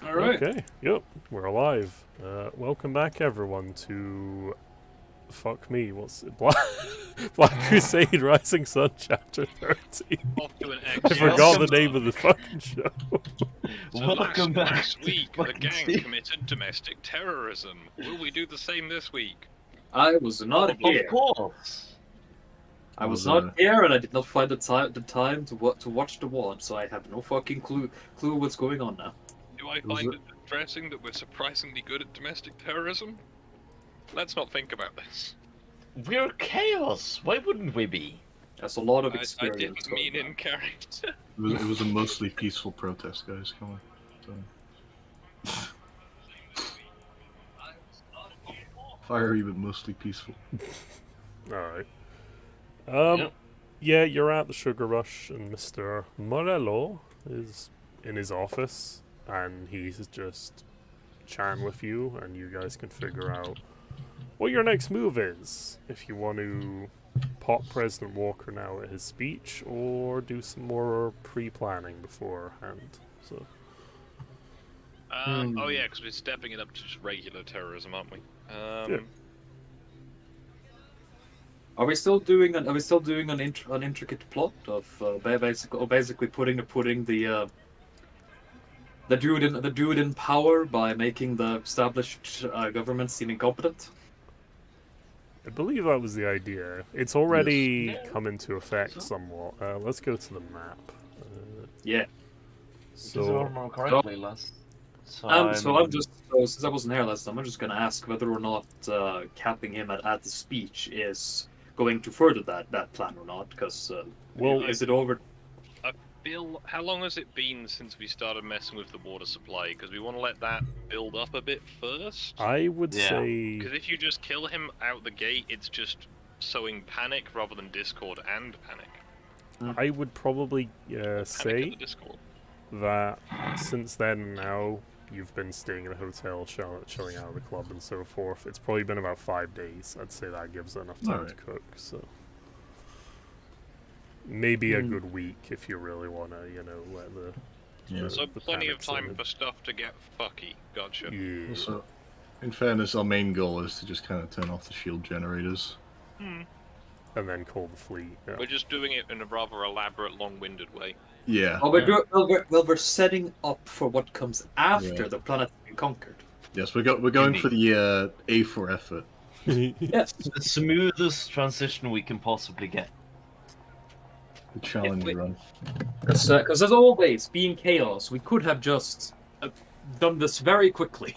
All right. Okay, yep, we're alive. Welcome back, everyone, to... Fuck me, what's it? Black Crusade Rising Sun Chapter 30. Off to an I excellent forgot the start. name of the fucking show. So Welcome back last to week, the fucking gang Steve. committed domestic terrorism. Will we do the same this week? I was not Of here. course. I was not here, and I did not find the time to watch the WOD, so I have no fucking clue what's going on now. Do I find it distressing that we're surprisingly good at domestic terrorism? Let's not think about this. We're chaos. Why wouldn't we be? That's a lot of I experience. didn't mean going in on. character. It was a mostly peaceful protest, guys. Come on. So. Fiery, but mostly peaceful. Alright. Yep. Yeah, you're at the Sugar Rush, and Mr. Morello is in his office, and he's just chatting with you, and you guys can figure out what your next move is. If you want to pop President Walker now at his speech, or do some more pre-planning beforehand. So, Oh yeah, because we're stepping it up to just regular terrorism, aren't we? Yeah. Are we still doing an intricate plot of basically putting the dude in power by making the established government seem incompetent? I believe that was the idea. It's already come into effect somewhat. Let's go to the map. Yeah. So, So, correctly, last since I wasn't here last time, I'm just gonna ask whether or not capping him at the speech is going to further that plan or not. Because well, is it over? Bill, how long has it been since we started messing with the water supply? Because we want to let that build up a bit first. I would Yeah. say... Because if you just kill him out the gate, it's just sowing panic rather than discord and panic. I would probably Panic in say the discord. that since then and now you've been staying in a hotel, chilling out of the club and so forth. It's probably been about 5 days. I'd say that gives enough time to Alright. cook. So maybe a good week if you really want to, let the... Yeah. So the plenty of panic set time in. for stuff to get fucky. Gotcha. Yeah. Also, in fairness, our main goal is to just kind of turn off the shield generators. Hmm. And then call the fleet. Yeah. We're just doing it in a rather elaborate, long-winded way. Yeah. Oh, we're setting up for what comes after Yeah. the planet has been conquered. Yes, we're going for the A for effort. Yes. the smoothest transition we can possibly get. The challenge we- run. Because as always, being chaos, we could have just done this very quickly.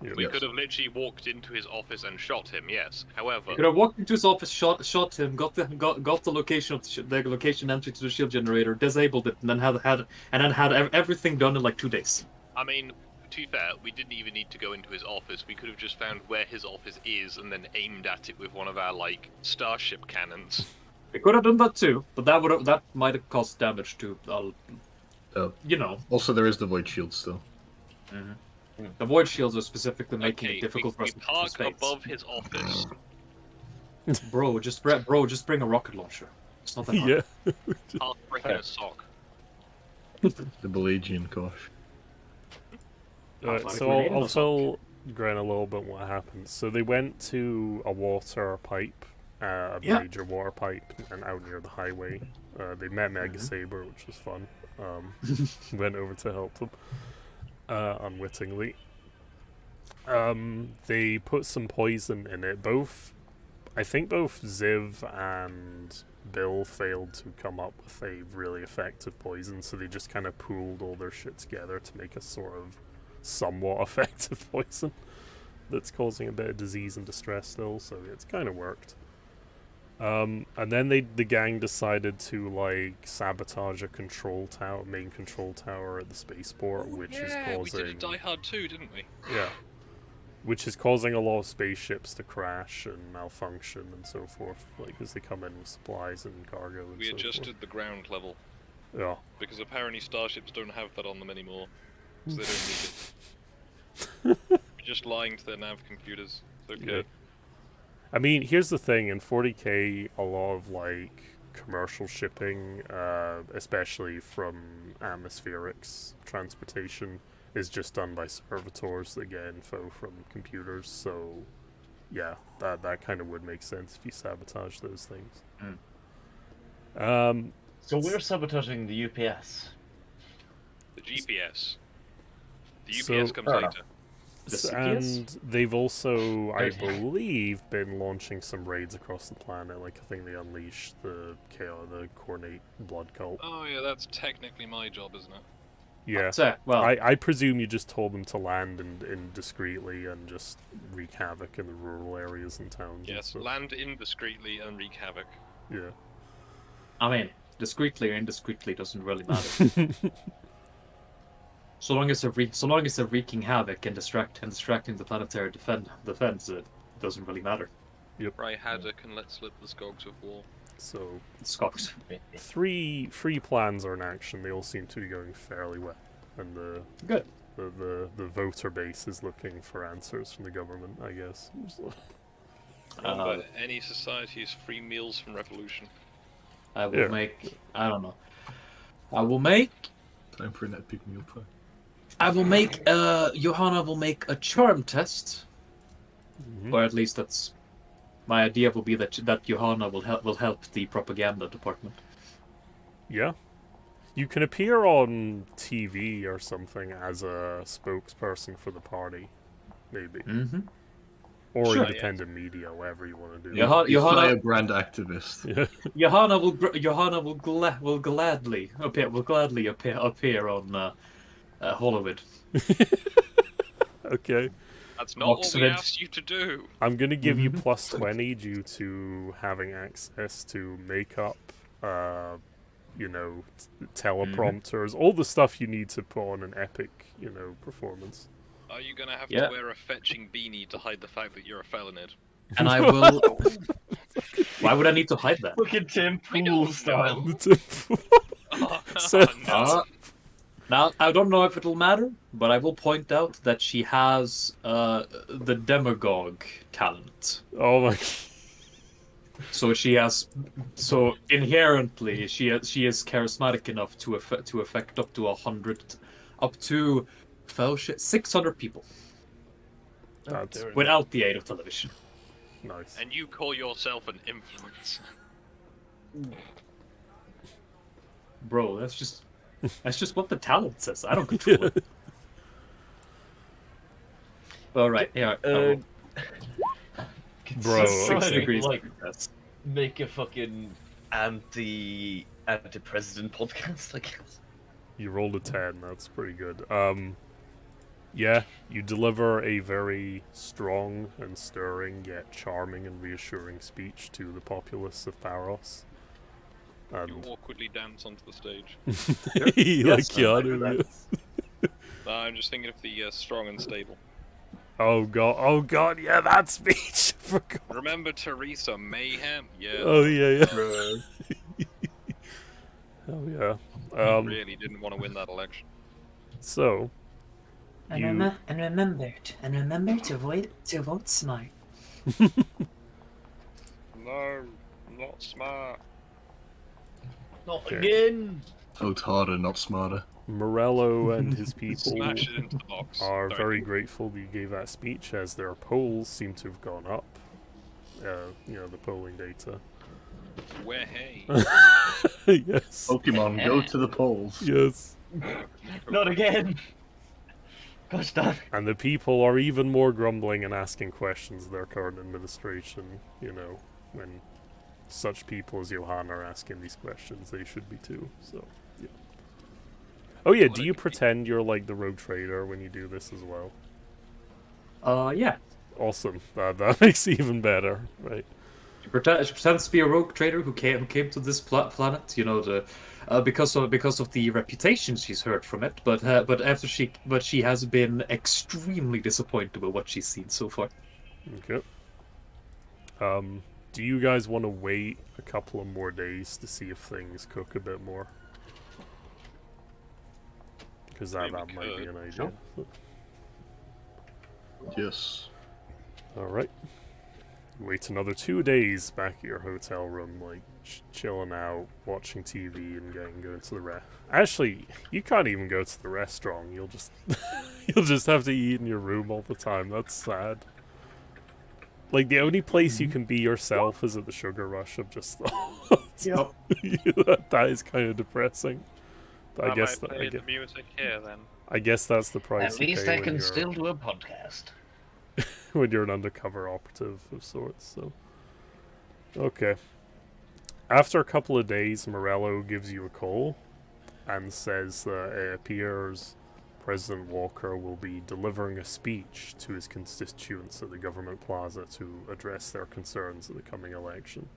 Yeah. We Yes. could have literally walked into his office and shot him, yes. However, We could have walked into his office, shot him, got the location of the location entry to the shield generator, disabled it, and then had everything done in like 2 days. I mean, to be fair, we didn't even need to go into his office. We could have just found where his office is and then aimed at it with one of our, starship cannons. We could have done that too, but that might have caused damage to, Oh. Also, there is the void shield still. The void shields are specifically making Okay, it difficult for we us to park space. above his office. Bro, just bring a rocket launcher. It's not that hard. Yeah. Park brick in a sock. The Pelagian Kosh. Alright, so I'll tell Gren a little bit what happened. So they went to a water pipe, a major water pipe, and out near the highway. They met Mega Saber, which was fun. Went over to help them, unwittingly. They put some poison in it. I think both Ziv and Bill failed to come up with a really effective poison, so they just kind of pooled all their shit together to make a sort of somewhat effective poison that's causing a bit of disease and distress still, so it's kind of worked. And then the gang decided to sabotage a main control tower at the spaceport, which is causing... we did a Die Hard 2, didn't we? Yeah. Which is causing a lot of spaceships to crash and malfunction and so forth, as they come in with supplies and cargo and We so adjusted the ground level, forth. Yeah. because apparently starships don't have that on them anymore. Because they don't need it. We're just lying to their nav computers. It's okay. Yeah. I mean, here's the thing, in 40k, a lot of, commercial shipping, especially from atmospherics transportation, is just done by servitors that get info from computers. So, yeah, that kind of would make sense if you sabotage those things. So we're sabotaging the UPS. The GPS. The UPS So- comes Fair later. The CPS? And they've also, I Right. believe, been launching some raids across the planet. Like, I think they unleashed the Chaos, the Cornate Blood Cult. Oh yeah, that's technically my job, isn't it? Yeah. So, well, I presume you just told them to land in discreetly and just wreak havoc in the rural areas and towns. and Yes, stuff. land indiscreetly and wreak havoc. Yeah. I mean, discreetly or indiscreetly doesn't really matter. So long as they're wreaking havoc and distracting the planetary defense, it doesn't really matter. Right, Haddock, and let's slip the Skogs of war. So, Scots. three plans are in action. They all seem to be going fairly well. And Good. the voter base is looking for answers from the government, I guess. Remember, any society is free meals from revolution. I will Yeah. make. I don't know. I will make. Time for an epic meal pie. Johanna will make a charm test, Mhm. or at least that's my idea. Will be that Johanna will help the propaganda department. Yeah. You can appear on TV or something as a spokesperson for the party, maybe. Mm-hmm. Or Sure. independent media, whatever you want to do. Johanna, Firebrand activist. Yeah. Johanna will gladly appear on Hollywood. Okay. That's not what we Oxford. asked you to do. I'm going to give you Mhm. plus 20 due to having access to makeup, teleprompters, all the stuff you need to put on an epic, performance. Are you gonna have Yeah. to wear a fetching beanie to hide the fact that you're a felonid? And I will. Why would I need to hide that? Look at Tim We Pool don't style. Oh, So- no. Now, I don't know if it'll matter, but I will point out that she has the demagogue talent. Oh my. So inherently she is charismatic enough to affect up to 600 people That's without the aid of television. nice. And you call yourself an influencer? Bro, that's just what the talent says. I don't control it. All right, yeah. Bro, Trying to, degrees. like, make a fucking anti-president podcast, I guess. You rolled a 10, that's pretty good. Yeah, you deliver a very strong and stirring, yet charming and reassuring speech to the populace of Paros. You And awkwardly dance onto the stage. like Yes, Keanu. Yes. No, I'm just thinking of the strong and stable. Oh god, yeah, that speech. I forgot. Remember Teresa Mayhem? Yeah. Oh yeah. Oh yeah. Really didn't want to win that election. So And, you remember to vote smart. No, not smart. Not Okay. again! Vote harder, not smarter. Morello and his people Smash it into the box. are Sorry. very grateful that you gave that speech, as their polls seem to have gone up. The polling data. Where hey. Yes. Pokemon, go to the polls. Yes. Not again! Gosh damn. And the people are even more grumbling and asking questions of their current administration. When such people as Johanna are asking these questions, they should be too. So, yeah. Oh yeah, do you pretend you're like the rogue trader when you do this as well? Yeah. Awesome. That makes it even better, right? She pretends to be a rogue trader who came to this planet. Because of the reputation she's heard from it. But she has been extremely disappointed with what she's seen so far. Okay. Do you guys want to wait a couple of more days to see if things cook a bit more? Because that Maybe might be could. an idea. Yes. Alright. You wait another 2 days back at your hotel room, like chilling out, watching TV, and going to the Actually, you can't even go to the restaurant. You'll just you'll just have to eat in your room all the time. That's sad. Like the only place you can be yourself is at the Sugar Rush. I've just thought. Yep. That is kind of depressing. But I guess might play the music here then. I guess that's the price. At you least pay I when can you're- still do a podcast. when you're an undercover operative of sorts. So, okay. After a couple of days, Morello gives you a call and says that it appears President Walker will be delivering a speech to his constituents at the government plaza to address their concerns at the coming election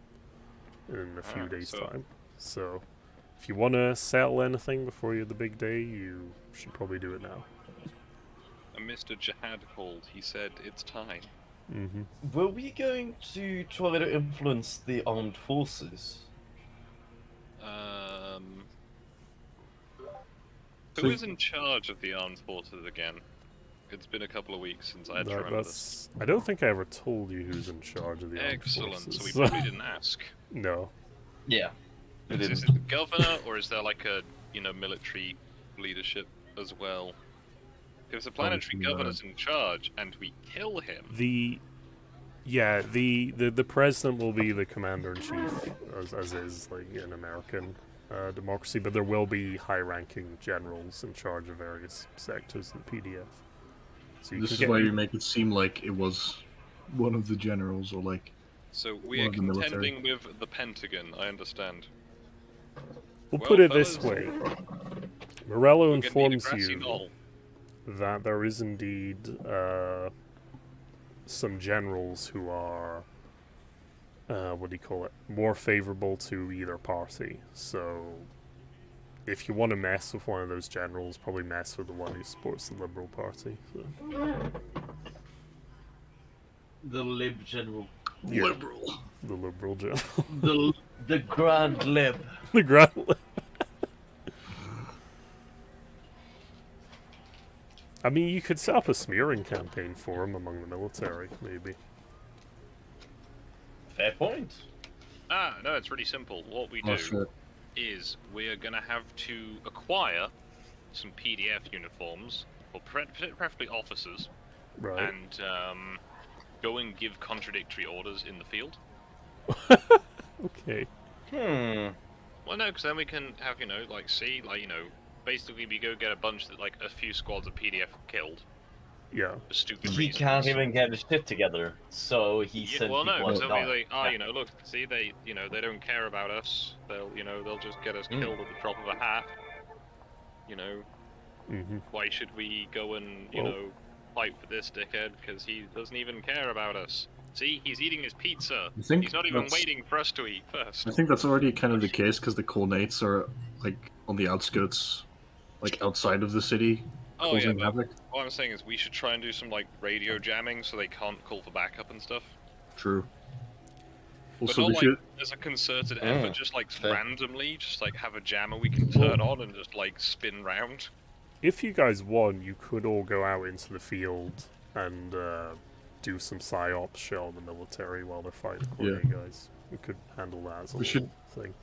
in a few days' time. So, if you want to settle anything before you have the big day, you should probably do it now. And Mr. Jihad called. He said it's time. Mm-hmm. Were we going to try to influence the armed forces? Who is in charge of the armed forces again? It's been a couple of weeks since I had to remember this. I don't think I ever told you who's in charge of the armed Excellent. forces. So we probably didn't ask. No. Yeah. Is it the governor, or is there like a military leadership as well? If the planetary governor's in charge and we kill him, The president will be the commander in chief, as is like in American democracy, but there will be high-ranking generals in charge of various sectors in the PDF. So This is why you make it seem like it was one of the generals, or like. so we One are of the military. contending with the Pentagon. I understand. We'll Well, put it this fellas, way: Morello We're gonna need a informs grassy you knoll. that there is indeed some generals who are, more favorable to either party. So, if you want to mess with one of those generals, probably mess with the one who supports the Liberal Party. So. The Lib General. Yeah, Liberal. the Liberal general. The Grand Lib. The Grand. I mean, you could set up a smearing campaign for him among the military, maybe. Fair point. No, it's really simple. What we Oh do shit. is we're gonna have to acquire some PDF uniforms, or preferably officers, Right. and go and give contradictory orders in the field. Okay. Well, no, because then we can have, basically we go get a few squads of PDF killed Yeah. for stupid He reasons. can't even get his shit together, so he Yeah, sent well, no, people because to they'll be die. like, Yeah. look, see, they don't care about us. They'll just get us killed at the drop of a hat. Mm-hmm. Why should we go and, Well- fight for this dickhead? Because he doesn't even care about us. See, he's eating his pizza. I think He's not even that's- waiting for us to eat first. I think that's already kind of the case because the Colnates are like on the outskirts, like outside of the city, Oh, yeah, causing but havoc. what I'm saying is we should try and do some, radio jamming so they can't call for backup and stuff. True. But Also, not we should. as a concerted effort, just fair. randomly, just have a jammer we can turn on and just spin round. If you guys won, you could all go out into the field and do some psyops shit on the military while they're fighting the Yeah. Corday guys. We could handle that as a We should- little thing.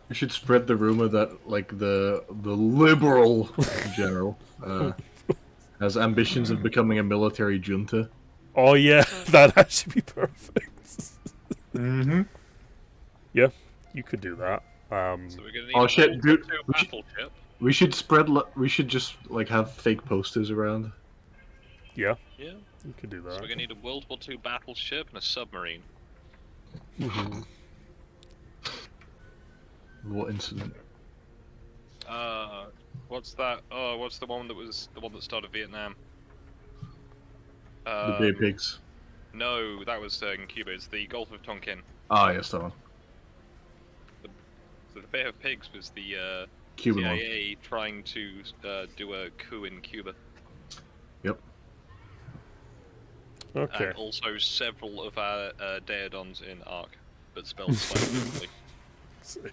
We should spread the rumor that like the liberal general has ambitions of becoming a military junta. Oh yeah, that'd actually be perfect. Mm-hmm. Yeah, you could do that. So we're gonna need Oh, a shit, World dude, War II we should- battleship. We should spread. We should just have fake posters around. Yeah, Yeah. you could do So we're that. gonna need a World War II battleship and a submarine. Mhm. What incident? What's that? Oh, what's the one that started Vietnam? The Bay Pigs. No, that was in Cuba. It's the Gulf of Tonkin. Ah, yes, that one. So the Bay of Pigs was the Cuban one. CIA trying to do a coup in Cuba. Yep. Okay. And also several of our Daedons in Ark, but spelled slightly differently.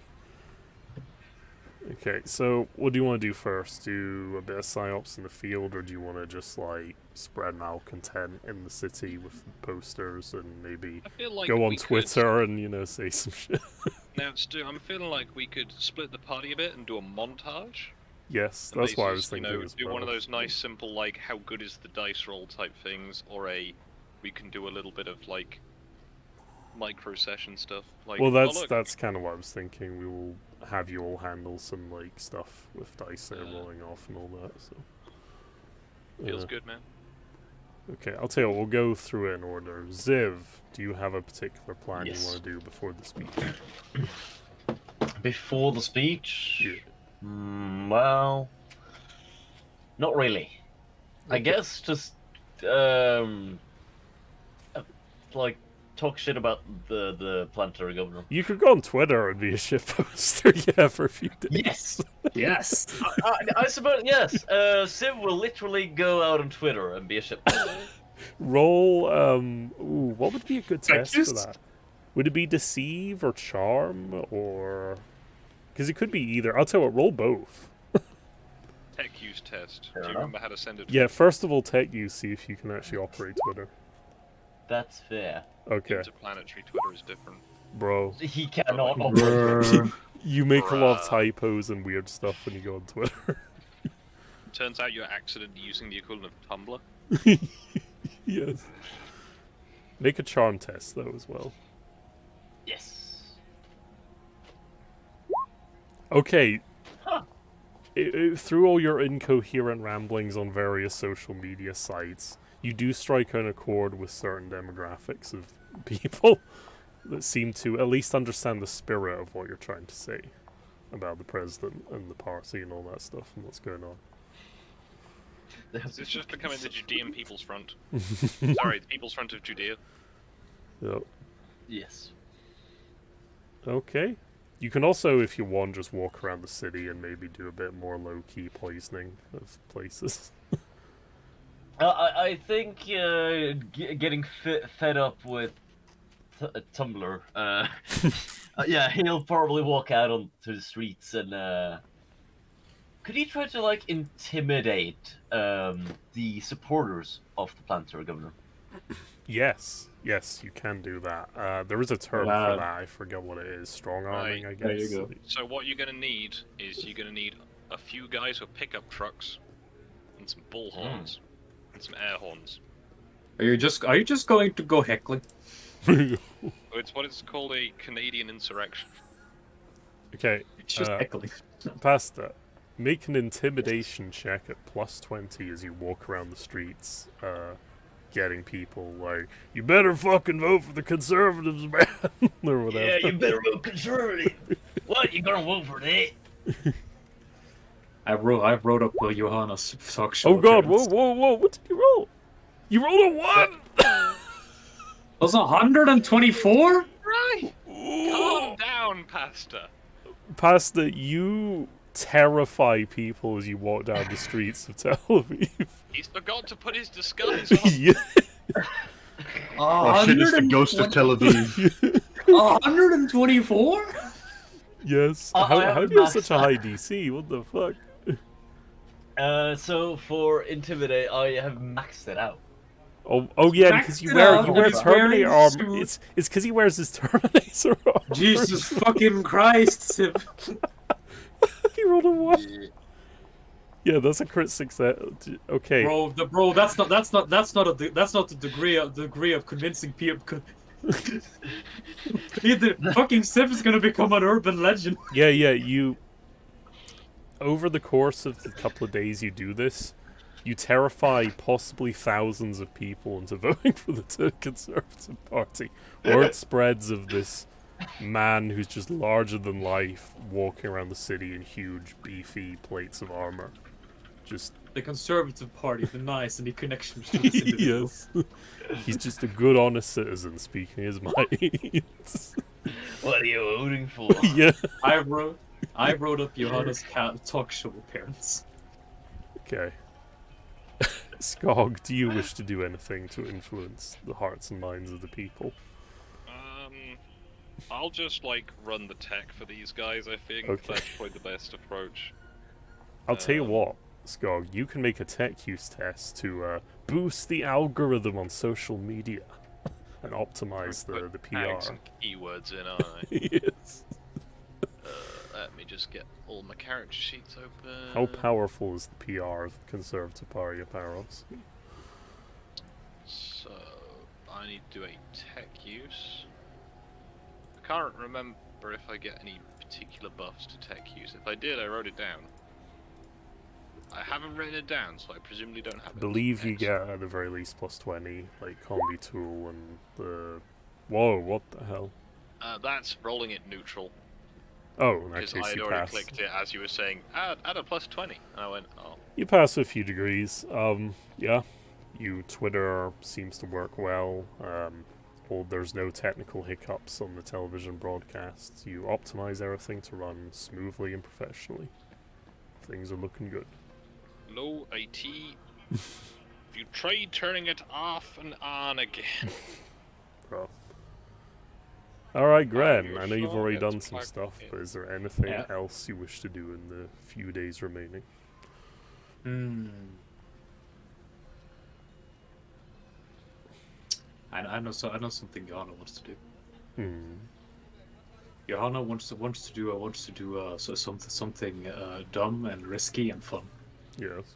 Okay, so what do you want to do first? Do a bit of psyops in the field, or do you want to just like spread malcontent in the city with posters and maybe I feel like go on we could- Twitter and say some shit? Now, Stu, I'm feeling like we could split the party a bit and do a montage. Yes, And that's what I basically, was thinking as do well. one of those nice, simple, like, how good is the dice roll type things, or we can do a little bit of, like, micro session stuff. Like, Well, oh, look, that's kind of what I was thinking. We will have you all handle some like stuff with dice there rolling off and all that. So feels good, man. Okay, I'll tell you what, we'll go through it in order. Ziv, do you have a particular plan Yes. you want to do before the speech? Before the speech? Yeah. Well, not really. I Okay. guess just like talk shit about the planetary governor. You could go on Twitter and be a shit poster, yeah, for a few days. Yes, Yes. I suppose yes. Civ will literally go out on Twitter and be a shit. Roll, ooh, what would be a good test for Practice? that? Would it be Deceive or Charm, or... Because it could be either. I'll tell you what, roll both. Tech use test. Fair Do you enough. remember how to send it Yeah, first of all, tech use, see if you can actually operate Twitter. That's fair. Okay, interplanetary Twitter is different. bro. He cannot. Brr. You make a lot of Bruh. typos and weird stuff when you go on Twitter. Turns out you're accidentally using the equivalent of Tumblr. Yes. Make a charm test, though, as well. Yes. Okay. Huh. Through all your incoherent ramblings on various social media sites, you do strike an accord with certain demographics of people that seem to at least understand the spirit of what you're trying to say about the president and the party and all that stuff and what's going on. It's just becoming the Judean People's Front. Sorry, the People's Front of Judea. Yep. Yes. Okay. You can also, if you want, just walk around the city and maybe do a bit more low-key poisoning of places. I think getting fed up with Tumblr. Yeah, he'll probably walk out onto the streets and. Could he try to like intimidate the supporters of the planetary governor? Yes, you can do that. There is a term Wow. for that. I forget what it is. Strong arming, I guess. There you go. So what you're gonna need is you're gonna need a few guys with pickup trucks and some bullhorns and some air horns. Are you just going to go heckling? It's what it's called, a Canadian insurrection. Okay, It's just heckling. past that. Make an intimidation check at +20 as you walk around the streets, getting people like, you better fucking vote for the Conservatives, man, or whatever. Yeah, you better vote conservative. What, you gonna vote for that? I wrote up Johanna's talk show. Oh god, appearance. whoa, what did you roll? You rolled a 1! Was 124? Right! Calm down, Pastor. Pasta, you terrify people as you walk down the streets of Tel Aviv. He's forgot to put his disguise on. Yeah. Oh shit, it's the ghost of Tel Aviv. 124? Yes. I How haven't do you have maxed such a high DC? What the fuck? So for intimidate, I have maxed it out. Oh yeah, because you Maxed it wear out, you wear he's Terminator wearing armor. suit. It's because he wears his Terminator armor. Jesus fucking Christ, Civ. He rolled a 1. Yeah, that's a crit success. Okay. Bro, that's not the degree of convincing people. The fucking Civ is gonna become an urban legend. Yeah, you. Over the course of the couple of days you do this, you terrify possibly thousands of people into voting for the Conservative Party. Word spreads of this man who's just larger than life walking around the city in huge, beefy plates of armor. Just The Conservative Party, the nice and the connections to this individual. yes. He's just a good, honest citizen speaking his mind. What are you voting for? Yeah. I wrote up Johanna's talk show appearance. Okay. Skog, do you wish to do anything to influence the hearts and minds of the people? I'll just like run the tech for these guys. I think Okay. that's probably the best approach. I'll tell you what, Skog, you can make a tech use test to boost the algorithm on social media and optimize the Tags PR. and keywords in, aren't I? Yes. Let me just get all my character sheets open. How powerful is the PR of Conservative Party Apparels? So I need to do a tech use. I can't remember if I get any particular buffs to tech use. If I did, I wrote it down. I haven't written it down, so I presumably don't have it. I believe you get at the very least +20, like combi tool and the. Whoa! What the hell? That's rolling it neutral. Oh, in that Because case I had you already pass. clicked it as you were saying, add a +20. And I went, oh. You pass a few degrees. Yeah. Twitter seems to work well. There's no technical hiccups on the television broadcasts. You optimize everything to run smoothly and professionally. Things are looking good. Low IT. You tried turning it off and on again. Bro. Alright, Gren, you I know you've sure already it's done some plugged stuff, in? but is there anything Yeah. else you wish to do in the few days remaining? I know something Johanna wants to do. Hmm. Johanna wants to do something dumb and risky and fun. Yes.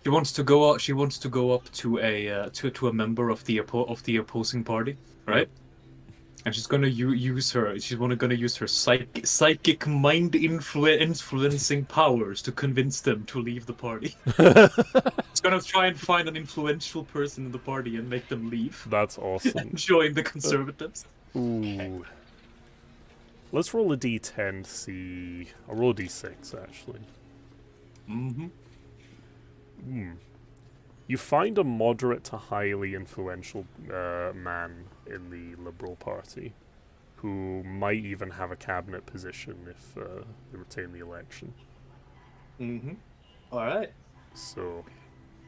She wants to go up. She wants to go up to a member of the opposing party, right? And she's gonna use her. She's gonna use her psychic mind influencing powers to convince them to leave the party. She's gonna try and find an influential person in the party and make them leave That's awesome. and join the conservatives. Ooh. Let's roll a d10 to see. I'll roll a d6 actually. Mm-hmm. You find a moderate to highly influential man in the Liberal Party who might even have a cabinet position if they retain the election. Mm-hmm. All right. So,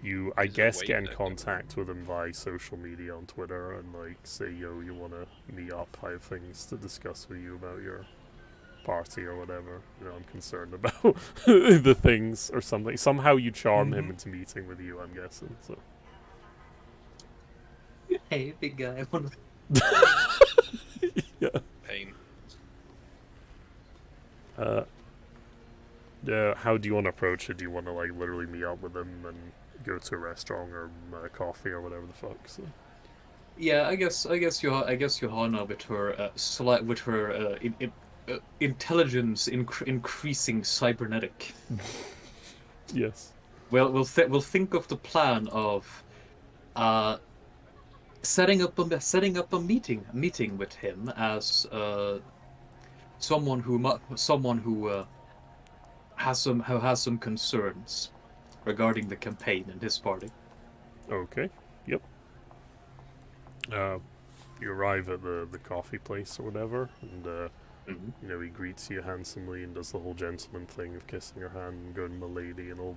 I Is there a guess, way get in that- contact with him via social media on Twitter and like say, yo, you want to meet up? I have things to discuss with you about your party or whatever. You know, I'm concerned about the things or something. Somehow you charm him into meeting with you, I'm guessing. So. Hey, big guy. Yeah. Pain. How do you want to approach it? Do you want to like literally meet up with him and go to a restaurant or coffee or whatever the fuck? So. Yeah, I guess Johanna with her intelligence increasing cybernetic. Yes. Well, we'll think of the plan of setting up a meeting with him as someone who has some concerns regarding the campaign and his party. Okay. Yep. You arrive at the coffee place or whatever, and you know, he greets you handsomely and does the whole gentleman thing of kissing your hand and going "milady" and all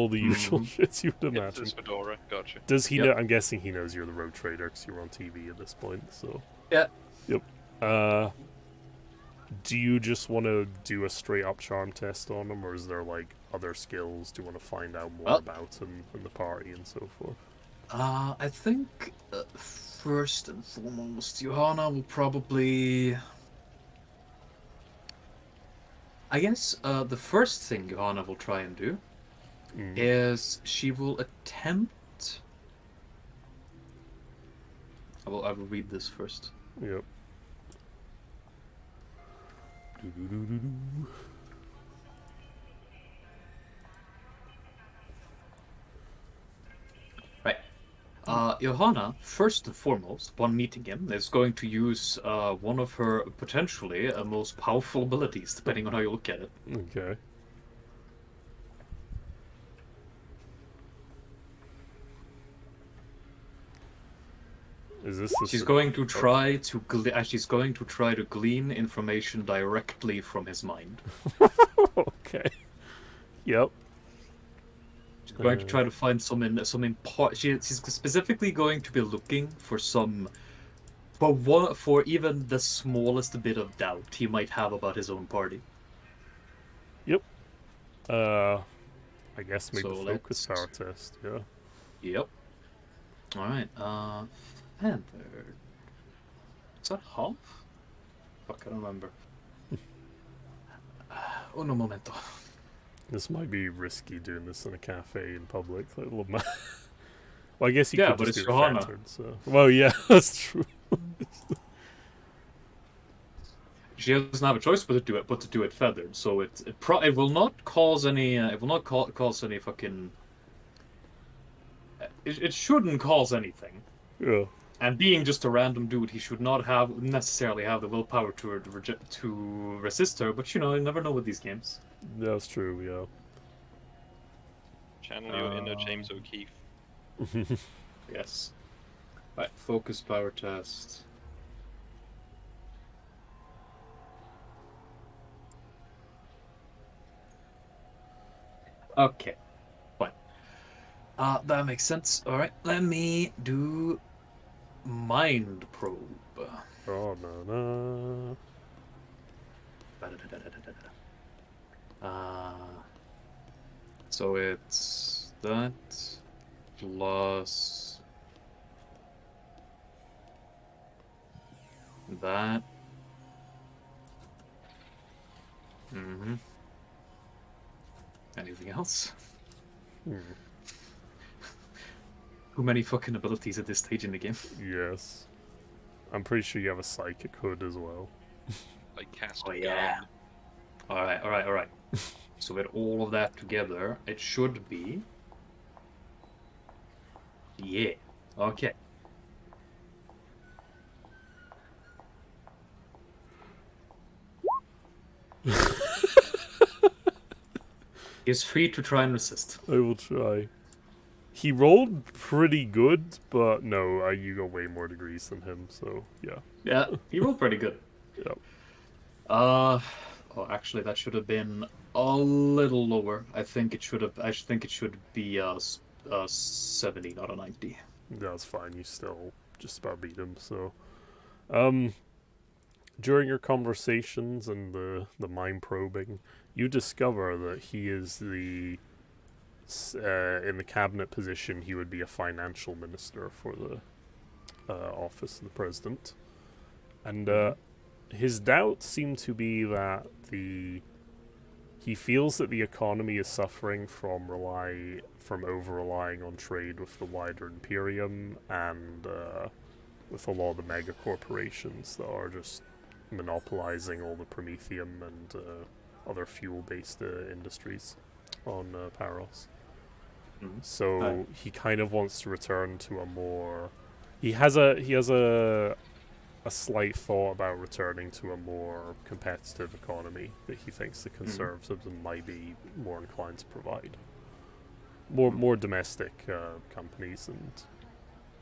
the usual shits you would Yep, imagine. this fedora, gotcha. Does he Yep. know? I'm guessing he knows you're the road trader because you're on TV at this point. So. Yeah. Yep. Do you just want to do a straight up charm test on him, or is there like other skills? Do you want to find out more about him and the party and so forth? I think first and foremost, Johanna will probably. I guess the first thing Johanna will try and do is she will attempt. I will read this first. Yep. Right. Johanna, first and foremost, upon meeting him, is going to use one of her potentially most powerful abilities, depending on how you look at it. Okay. Is this the She's going to try to glean information directly from his mind. Okay. Yep. She's going to try to find she's specifically going to be looking for some for even the smallest bit of doubt he might have about his own party. Yep. I guess make So the focus let's- power test. Yeah. Yep. All right. Feather. Is that half? Fuck, I don't remember. Uno momento. This might be risky doing this in a cafe in public. Like, well, I guess you Yeah, could but just it's do it Johanna. fettered, so. Well, yeah, that's true. She doesn't have a choice but to do it feathered. So it will not cause any. It will not cause any fucking. It shouldn't cause anything. Yeah. And being just a random dude, he should not necessarily have the willpower to resist her. But you never know with these games. That's true, yeah. Channel your inner James O'Keefe. Yes. Right, focus power test. Okay. Fine. That makes sense. Alright, let me do mind probe. Oh, no. So it's that plus that. Mm-hmm. Anything else? Hmm. Too many fucking abilities at this stage in the game. Yes. I'm pretty sure you have a psychic hood as well. I cast Oh a yeah. gun. Alright. So with all of that together, it should be... Yeah. Okay. He's free to try and resist. I will try. He rolled pretty good, but no, you got way more degrees than him, so yeah. Yeah, he rolled pretty good. Yep. Oh, actually, that should have been a little lower. I think it should be 70, not a 90. That's fine, you still just about beat him, so. During your conversations and the mind probing, you discover that he is in the cabinet position, he would be a financial minister for the office of the president. And his doubts seem to be that he feels that the economy is suffering from over-relying on trade with the wider Imperium and with a lot of the mega corporations that are just monopolizing all the Promethium and other fuel-based industries on Paros. So he kind of wants to return to a more. He has a slight thought about returning to a more competitive economy that he thinks the conservatives might be more inclined to provide. More domestic companies and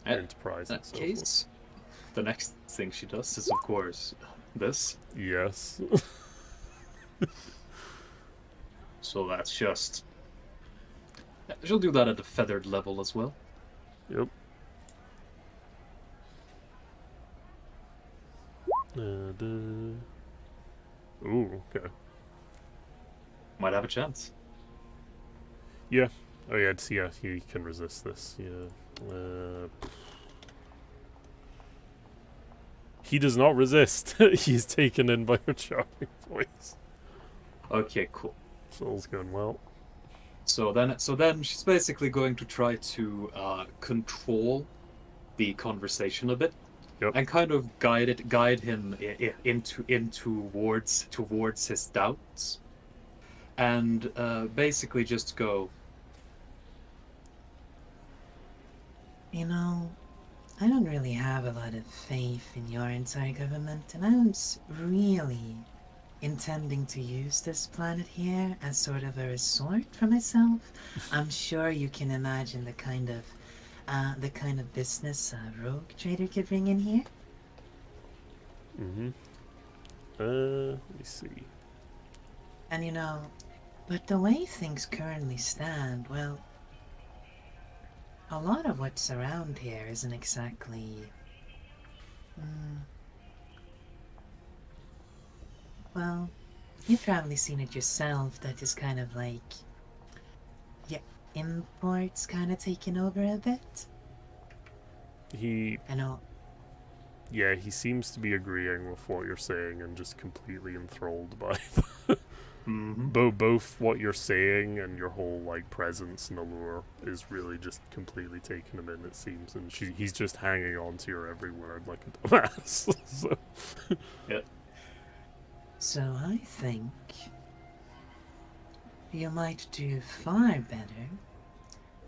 enterprises. In And that so case, the next thing she does is, of course, this. forth. Yes. So that's just. She'll do that at the feathered level as well. Yep. Ooh, okay. Might have a chance. Yeah. Oh yeah, he can resist this. Yeah. He does not resist. He's taken in by her charming voice. Okay, cool. So all's going well. So then she's basically going to try to control the conversation a bit, Yep. and kind of guide him towards his doubts, and basically just go. I don't really have a lot of faith in your entire government, and I'm really intending to use this planet here as sort of a resort for myself. I'm sure you can imagine the kind of business a rogue trader could bring in here. Let me see. And but the way things currently stand, well, a lot of what's around here isn't exactly Mm. Well, you've probably seen it yourself. That is kind of like, yeah, imports kind of taking over a bit. He, I know. yeah, he seems to be agreeing with what you're saying and just completely enthralled by both what you're saying and your whole like presence and allure is really just completely taking him in. It seems, and he's just hanging on to your every word like a dumbass. So. Yeah. So I think you might do far better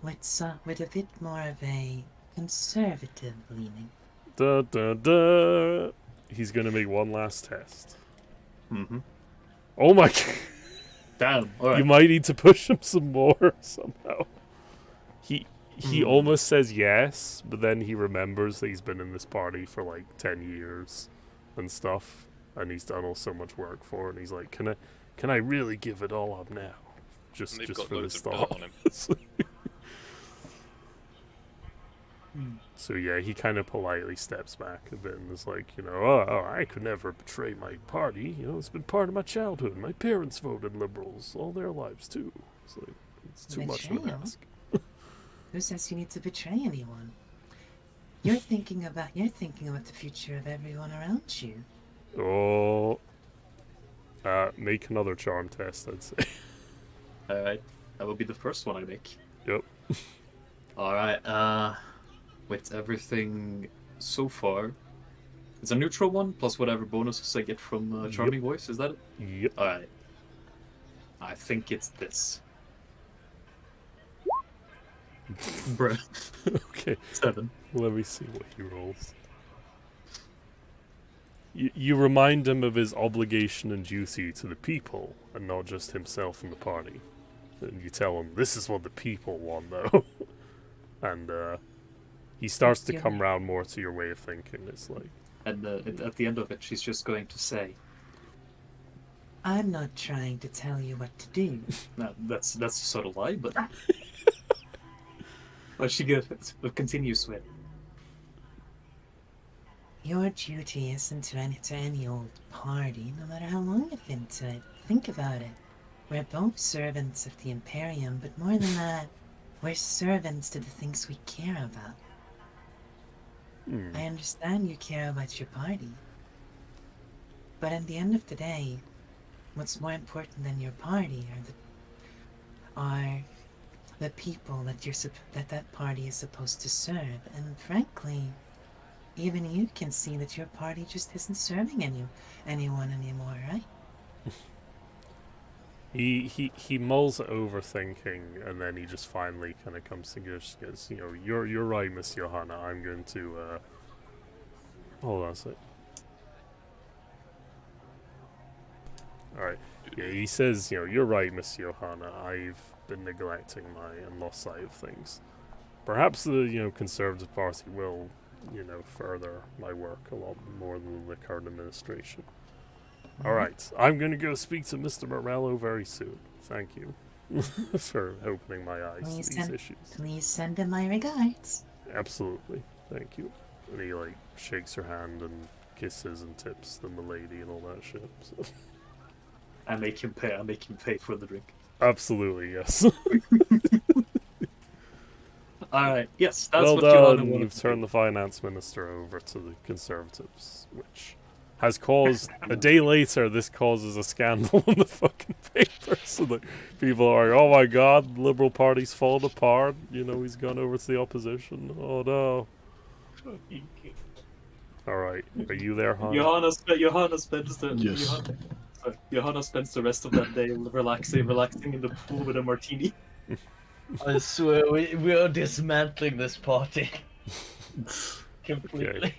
with a bit more of a conservative leaning. Da da da. He's gonna make one last test. Oh my god. Damn. All right. You might need to push him some more somehow. He almost says yes, but then he remembers that he's been in this party for like 10 years and stuff, and he's done all so much work for it, and he's like, can I really give it all up now? Just They've got for loads this of thought. dirt on him. So yeah, he kind of politely steps back a bit and is like, oh, I could never betray my party. It's been part of my childhood. My parents voted liberals all their lives too. It's like, it's too much to Betrayal? ask. Who says you need to betray anyone? You're thinking about the future of everyone around you. Oh, make another charm test, I'd say. All right. That will be the first one I make. Yep. All right. With everything so far, it's a neutral one plus whatever bonuses I get from Charming Voice. Is that it? Yep. All right. I think it's this. Bruh. Okay. 7. Let me see what he rolls. You remind him of his obligation and duty to the people, and not just himself and the party. And you tell him, this is what the people want, though. And he starts to come round more to your way of thinking. It's like, And at the end of it, she's just going to say, I'm not trying to tell you what to do. "No, that's a subtle lie," but but she continues with, Your duty isn't to any old party, no matter how long you've been to it. Think about it. We're both servants of the Imperium, but more than that, we're servants to the things we care about. I understand you care about your party. But at the end of the day, what's more important than your party are the people that party is supposed to serve. And frankly, even you can see that your party just isn't serving anyone anymore, right? He mulls it over thinking, and then he just finally kind of comes to goes, you're right, Miss Johanna. I'm going to hold on a sec. All right. Yeah, he says, you're right, Miss Johanna. I've been neglecting and lost sight of things. Perhaps the Conservative Party will further my work a lot more than the current administration. Alright, I'm going to go speak to Mr. Morello very soon. Thank you for opening my eyes to these issues. Please send him my regards. Absolutely. Thank you. And he, shakes her hand and kisses and tips the milady and all that shit. So. I make him pay for the drink. Absolutely, yes. Alright, yes, that's well what done. Johanna wanted You've to turned do. the finance minister over to the Conservatives, which has caused a day later. This causes a scandal in the fucking paper. So that people are like, "Oh my God, the Liberal Party's fallen apart." He's gone over to the opposition. Oh no! All right, are you there, Han? Johanna spends the Yes. Johanna spends the rest of that day relaxing in the pool with a martini. I swear, we are dismantling this party. Completely. Okay.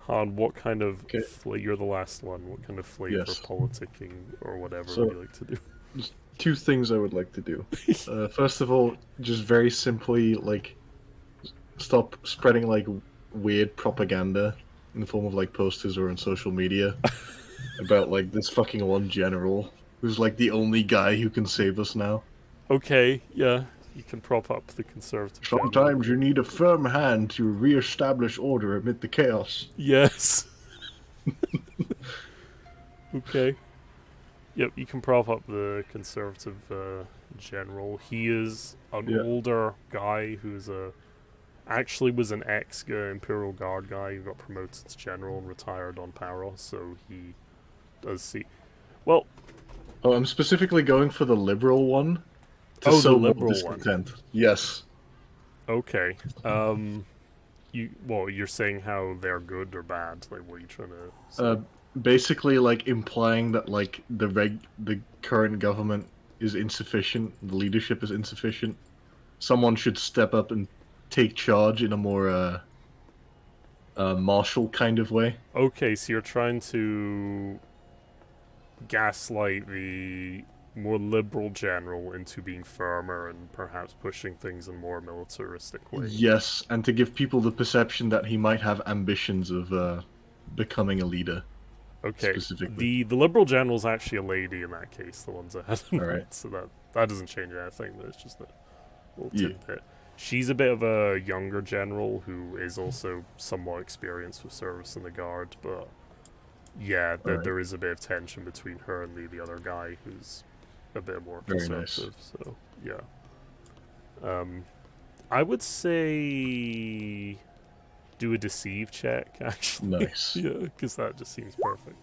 Han, what kind of Okay. you're the last one. What kind of flavor Yes. politicking or whatever So- would you like to do? Just 2 things I would like to do. First of all, just very simply, stop spreading weird propaganda in the form of posters or on social media about this fucking one general who's the only guy who can save us now. Okay, yeah, You can prop up the conservative general. Sometimes you need a firm hand to re-establish order amid the chaos. Yes. Okay. Yep, you can prop up the conservative general. He is an older guy who's actually was an ex-Imperial Guard guy who got promoted to general and retired on Paros, so he does see... Well... Oh, I'm specifically going for the liberal one. To the sow more liberal discontent. Yes. Okay. You're saying how they're good or bad? Like, what are you trying to say? Basically, like, implying that, like, the current government is insufficient, the leadership is insufficient. Someone should step up and take charge in a more, martial kind of way. Okay, so you're trying to gaslight the more liberal general into being firmer and perhaps pushing things in more militaristic ways. Yes, and to give people the perception that he might have ambitions of, becoming a leader. Okay, Specifically. the liberal general's actually a lady in that case, the ones ahead of Alright. so that doesn't change anything, but it's just a little tidbit. She's a bit of a younger general who is also somewhat experienced with service in the guard, but yeah, there is a bit of tension between her and the other guy who's a bit more conservative. So yeah, I would say do a deceive check actually. Nice. Yeah, because that just seems perfect.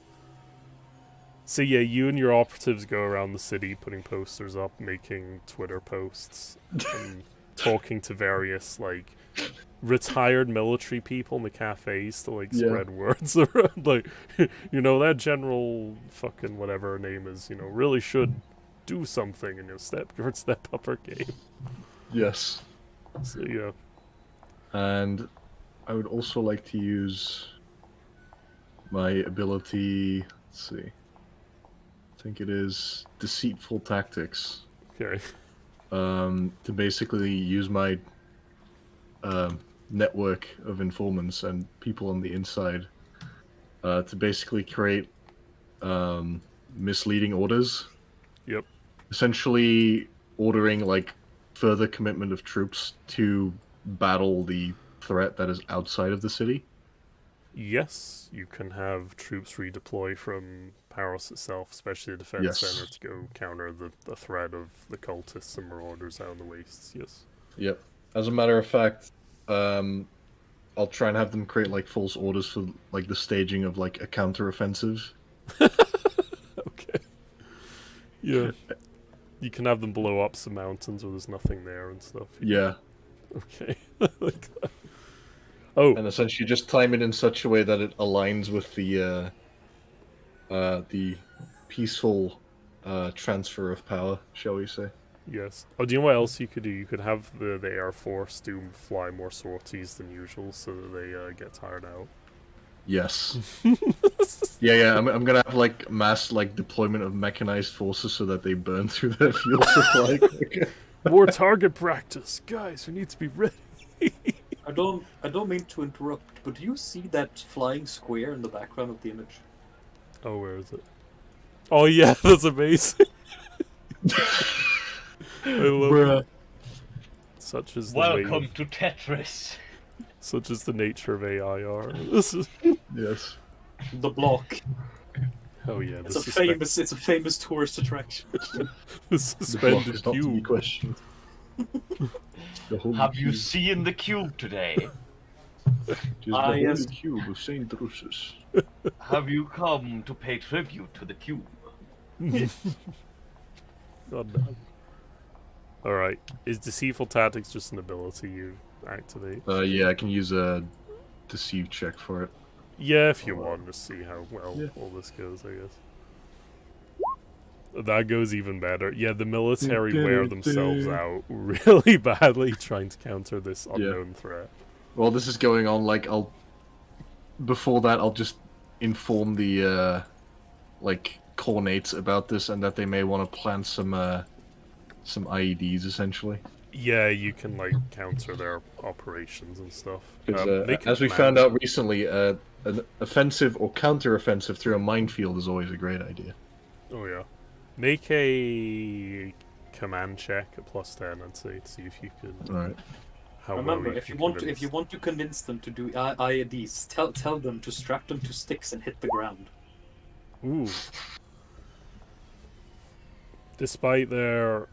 So yeah, you and your operatives go around the city putting posters up, making Twitter posts, and talking to various like retired military people in the cafes to like spread words around, like, you know, that general fucking whatever her name is, you know, really should do something and step up her game. Yes. So yeah. And I would also like to use my ability, let's see, I think it is Deceitful Tactics. Okay. To basically use my network of informants and people on the inside to basically create misleading orders. Yep. Essentially ordering like further commitment of troops to battle the threat that is outside of the city. Yes, you can have troops redeploy from Paros itself, especially the defense center, to go counter the threat of the cultists and marauders out in the wastes. Yes. Yep. As a matter of fact, I'll try and have them create like false orders for like the staging of like a counter-offensive. Okay. Yeah. You can have them blow up some mountains where there's nothing there and stuff. Yeah. Okay. Like that. Oh. And essentially just time it in such a way that it aligns with the peaceful transfer of power, shall we say. Yes. Oh, do you know what else you could do? You could have the Air Force fly more sorties than usual so that they get tired out. Yes. yeah. I'm gonna have like mass like deployment of mechanized forces so that they burn through their fuel supply. More target practice, guys. We need to be ready. I don't mean to interrupt, but do you see that flying square in the background of the image? Oh, where is it? Oh yeah, that's amazing. I love it. Such is the Welcome to Tetris. Such is the nature of AIR. This is Yes. The block. Oh yeah, It's a famous tourist attraction. The suspended cube. Question. Have you seen the cube today? Yes. Cube of Saint Drusus. Have you come to pay tribute to the cube? God damn. Alright. Is Deceitful Tactics just an ability you activate? Yeah, I can use a deceive check for it. Yeah, if you want to see how well all this goes, I guess. That goes even better. Yeah, the military wear themselves out really badly trying to counter this unknown threat. Well, this is going on, like, before that, I'll just inform the, like, Cornates about this and that they may want to plan some IEDs, essentially. Yeah, you can, like, counter their operations and stuff. As we found out recently, an offensive or counter-offensive through a minefield is always a great idea. Oh, yeah. Make a command check at +10, I'd say, to see if you could. All right. How Remember, well if you can want to, convince- if you want to convince them to do IEDs, tell them to strap them to sticks and hit the ground. Ooh. Despite their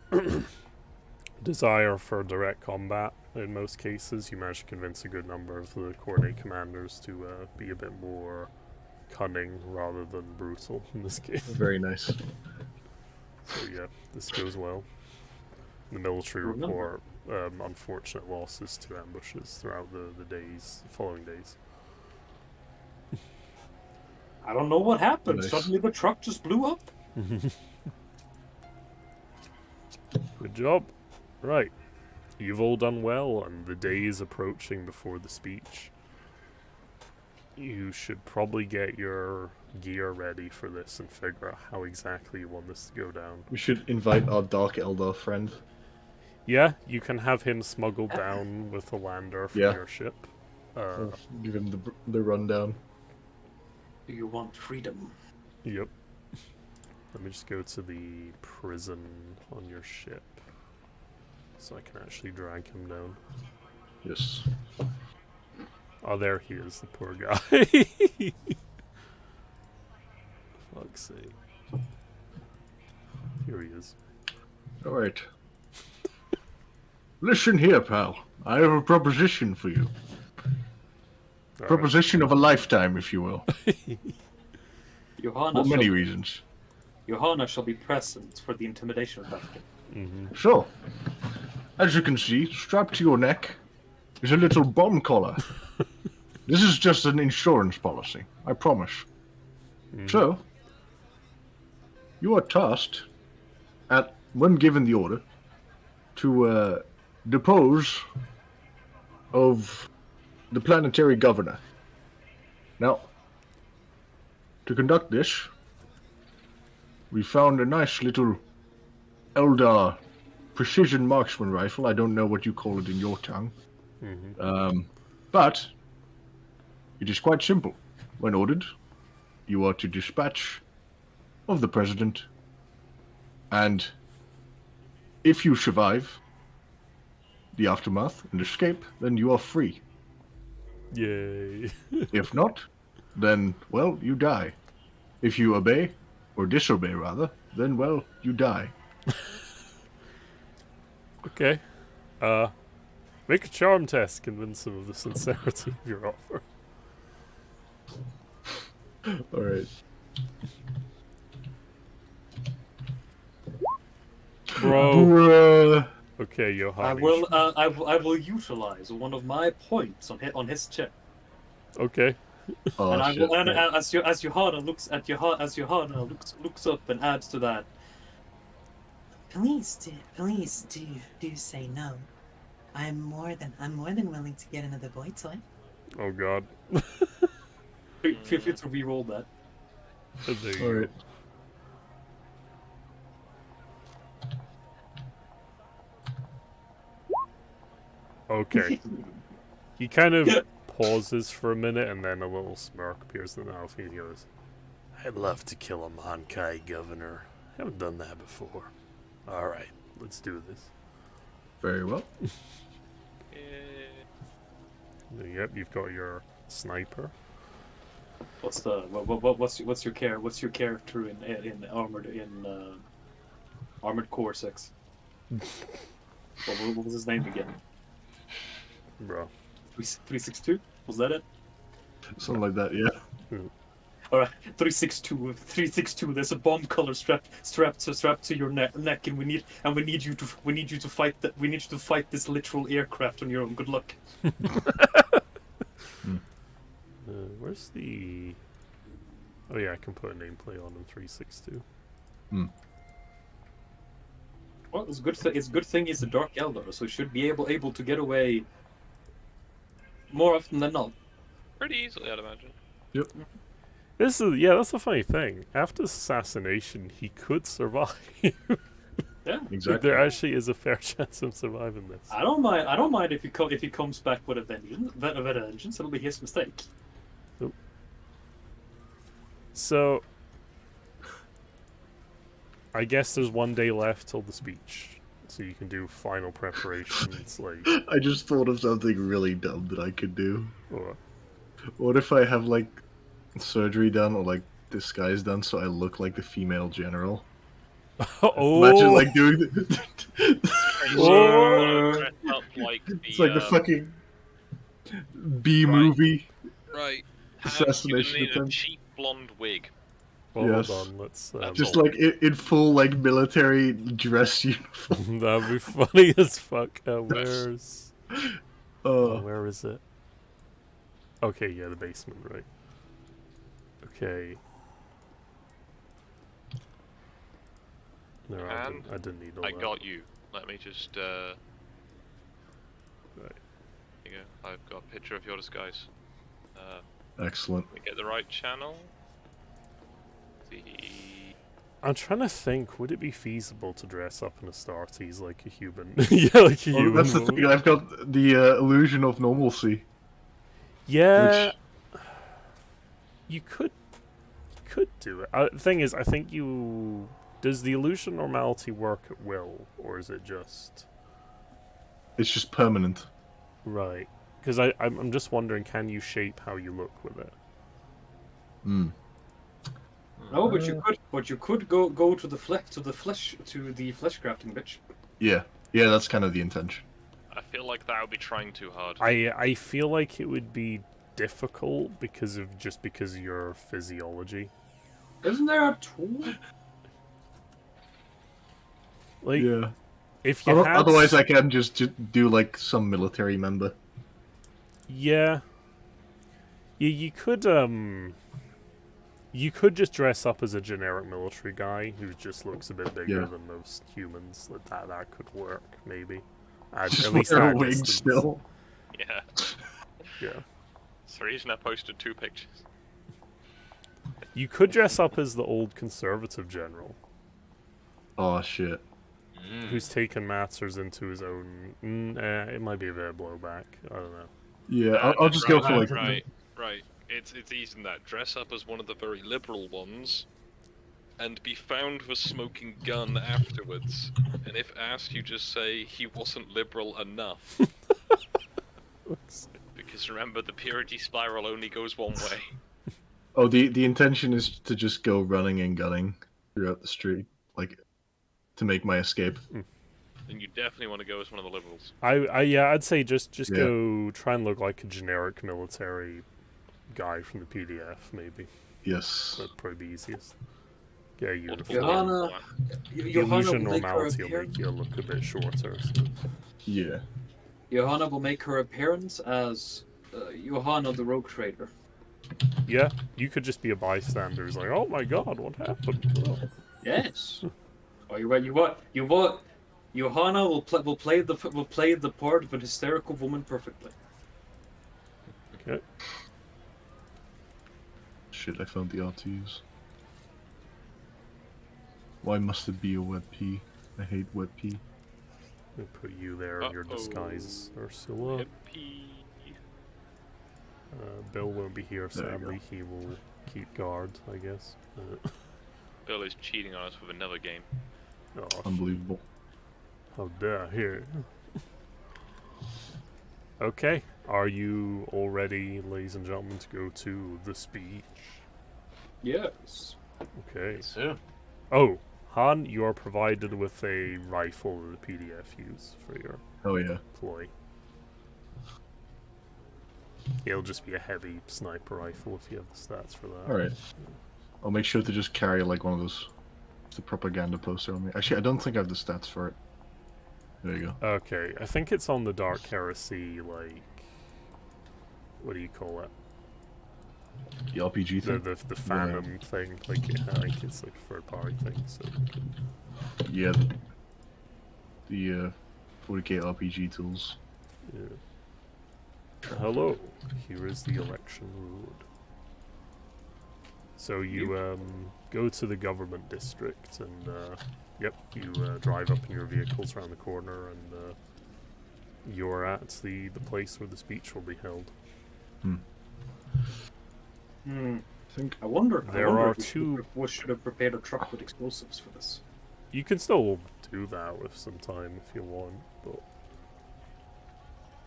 desire for direct combat, in most cases, you manage to convince a good number of the coordinate commanders to be a bit more cunning rather than brutal in this case. Very nice. So yeah, this goes well. The military report unfortunate losses to ambushes throughout the following days. I don't know what happened. Nice. Suddenly the truck just blew up. Good job. Right. You've all done well, and the day is approaching before the speech. You should probably get your gear ready for this and figure out how exactly you want this to go down. We should invite our Dark Eldar friend. Yeah, you can have him smuggled down with a lander from Yeah. your ship. Give him the rundown. Do you want freedom? Yep. Let me just go to the prison on your ship, so I can actually drag him down. Yes. Oh, there he is, the poor guy. Fuck's sake. Here he is. All right. Listen here, pal. I have a proposition for you. Alright. Proposition of a lifetime, if you will. Johanna, For many reasons. Johanna shall be present for the intimidation factor. Mm-hmm. So, as you can see, strapped to your neck is a little bomb collar. This is just an insurance policy, I promise. So, you are tasked, when given the order, to depose of the planetary governor. Now, to conduct this, we found a nice little Eldar precision marksman rifle. I don't know what you call it in your tongue. But it is quite simple. When ordered, you are to dispatch of the president, and if you survive the aftermath and escape, then you are free. Yay. If not, then, well, you die. If you obey, or disobey rather, then, well, you die. Okay. Make a charm test, convince him of the sincerity of your offer. Alright. Bro. Bruh. Okay, Johanna. I will utilize one of my points on his chip, Okay. Oh, and I shit, will, and yeah. as Johanna looks up and adds to that. Please do say no. I'm more than willing to get another boy toy. Oh god. Feel free to re-roll that. There you Alright. go. Okay. He kind of pauses for a minute and then a little smirk appears in the mouth and he goes, I'd love to kill a Mankai governor. Haven't done that before. Alright, let's do this. Very well. Yep, you've got your sniper. What's your character in Armored Core 6? What was his name again? Bro. 362? Was that it? Something like that, yeah. Alright, 362. There's a bomb collar strapped to your neck, and we need you to fight this literal aircraft on your own. Good luck. Where's the... Oh yeah, I can put a nameplate on in 362. Well, it's a good thing he's a Dark Eldar, so he should be able to get away more often than not. Pretty easily, I'd imagine. Yep. This is... Yeah, that's the funny thing. After this assassination, he could survive. Yeah, Exactly. There actually is a fair chance of surviving this. I don't mind if he comes back with a vengeance. It'll be his mistake. So, I guess there's 1 day left till the speech, so you can do final preparations. Like, I just thought of something really dumb that I could do. or, What if I have like surgery done or like disguise done so I look like the female general? oh, Imagine like doing Oh. Dress up like the, it's like the fucking B movie right. assassination You're gonna need a attempt. cheap blonde wig. well, Yes. hold on. Let's. Just like in full like military dress uniform. That'd be funny as fuck. Where's? Oh, Where is it? Okay, yeah, the basement, right? Okay. No, And I didn't need all I that. got you. Let me just, Right. here you go. I've got a picture of your disguise. excellent. We get the right channel. The... I'm trying to think. Would it be feasible to dress up in Astartes like a human? Yeah, like a Oh, human. that's the woman. thing. I've got the illusion of normalcy. Yeah. You could do it. The thing is, I think you... Does the illusion normality work at will, or is it just... It's just permanent. Right. Because I'm just wondering, can you shape how you look with it? Hmm. No, but you could go to the flesh crafting bitch. Yeah. Yeah, that's kind of the intention. I feel like that would be trying too hard. I feel like it would be difficult because of your physiology. Isn't there a tool? Like, Yeah. if you had... Otherwise, I can just do like some military member. Yeah. You could just dress up as a generic military guy who just looks a bit bigger Yeah. than most humans. That could work, maybe. Just At least wear that a wig distance. Yeah. still. Yeah. That's the reason I posted 2 pictures. You could dress up as the old conservative general Oh shit. who's taken matters into his own... it might be a bit of blowback. I don't know. Yeah, I'll just go for like. Right. It's easy in that. Dress up as one of the very liberal ones, and be found with a smoking gun afterwards. And if asked, you just say he wasn't liberal enough. Because remember, the purity spiral only goes one way. Oh, the intention is to just go running and gunning throughout the street, like to make my escape. Then you definitely want to go as one of the liberals. I'd say just Yeah. go try and look like a generic military guy from the PDF, maybe. Yes. That'd probably be easiest. Yeah, uniform. Johanna, The Johanna illusion will make her normality will appearance. make you look a bit shorter. So. Yeah. Johanna will make her appearance as Johanna the Rogue Trader. Yeah, you could just be a bystander. It's like, oh my god, what happened? Oh. Yes. Oh, you what? Johanna will play the part of an hysterical woman perfectly. Okay. Shit, I found the art to use. Why must it be a wet P? I hate wet P. I'll put you there in your disguise, Ursula. Hippie. Bill won't be here, There you sadly. He will keep guard, I guess. Bill is cheating on us with another game. Oh, Unbelievable. how dare he? Okay, are you all ready, ladies and gentlemen, to go to the speech? Yes. Okay. So, Oh, Han, you are provided with a rifle that the PDF use for your Oh yeah. ploy. It'll just be a heavy sniper rifle if you have the stats for that. Alright. I'll make sure to just carry like one of those. The propaganda poster on me. Actually, I don't think I have the stats for it. There you go. Okay, I think it's on the Dark Heresy, like... What do you call it? The RPG thing. The fandom thing. Like, I think it's like a third-party thing, so... Yeah. The 40k RPG tools. Yeah. Hello, here is the election road. So you go to the government district and yep, you drive up in your vehicles around the corner and you're at the place where the speech will be held. Hmm. I think I wonder. There I wonder are if we two- should have prepared a truck with explosives for this. You can still do that with some time if you want, but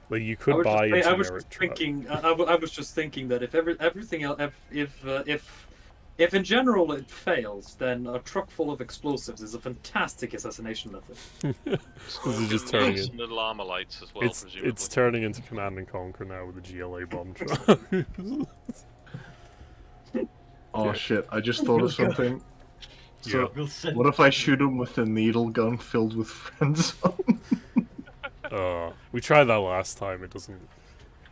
like you could buy a I was generic just truck. thinking. I was just thinking that if everything else, if in general it fails, then a truck full of explosives is a fantastic assassination method. This is just turning Some in. little armor lights as well, presumably. It's turning into Command and Conquer now with a GLA bomb truck. Oh Yeah. shit! I just thought of something. So, We'll send what if I shoot him with a needle gun filled with friend zone? We tried that last time. It doesn't.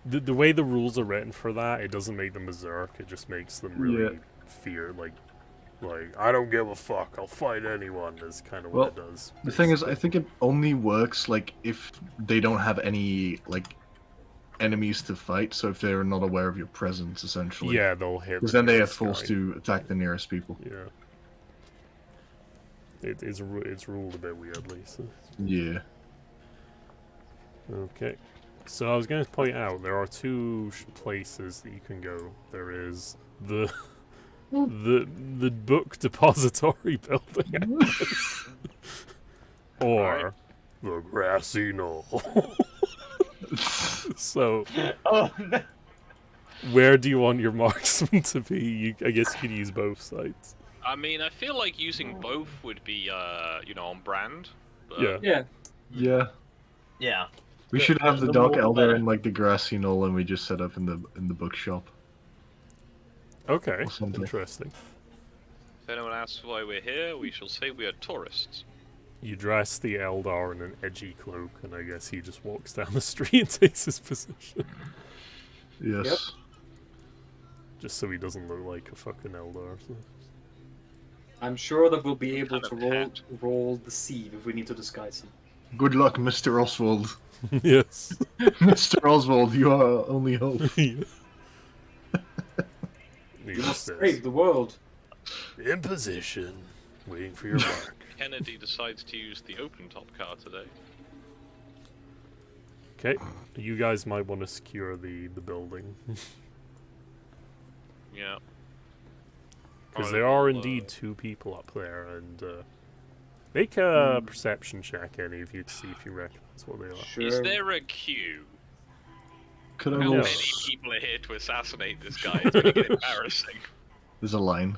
The way the rules are written for that, it doesn't make them berserk. It just makes them really fear. Like I don't give a fuck. I'll fight anyone. Is kind of what it does. The thing is, I think it only works like if they don't have any like enemies to fight. So if they're not aware of your presence, essentially. Yeah, they'll hit. Because then they are nearest forced guy. to attack the nearest people. Yeah. It's ruled a bit weirdly. So. Yeah. Okay. So I was going to point out there are two places that you can go. There is the book depository building, or the grassy knoll. So, Oh, no. where do you want your marksman to be? I guess you could use both sides. I mean, I feel like using both would be, on brand. But Yeah. Yeah. Yeah. Yeah. We should have the the Dark more Elder better. in like the grassy knoll, and we just set up in the bookshop. Okay. Or something. Interesting. If anyone asks why we're here, we shall say we are tourists. You dress the Eldar in an edgy cloak, and I guess he just walks down the street and takes his position. Yes. Yep. Just so he doesn't look like a fucking Eldar. So. I'm sure that we'll be able Kind to of hat. roll deceive if we need to disguise him. Good luck, Mr. Oswald. Yes. Mr. Oswald, you are our only hope. He You just must says, save the world. in position, waiting for your mark. Kennedy decides to use the open top car today. Okay, you guys might want to secure the building. Yeah. Because Alright, there are well, indeed two people up there, and make a perception check, any of you, to see if you recognize what they are. Sure. Is there a queue? Could I How roll? many people are here to assassinate this guy? It's going to get embarrassing. There's a line.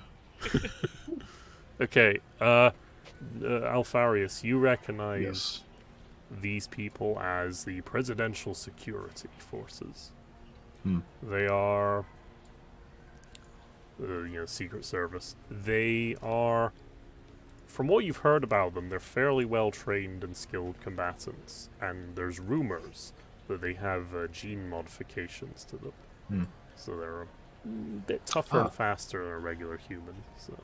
Okay, Alfarius, you recognize Yes. these people as the Presidential Security Forces. Hmm. They are, Secret Service. They are, from what you've heard about them, they're fairly well trained and skilled combatants, and there's rumors that they have gene modifications to them. Hmm. So they're a bit tougher and faster than a regular human. So,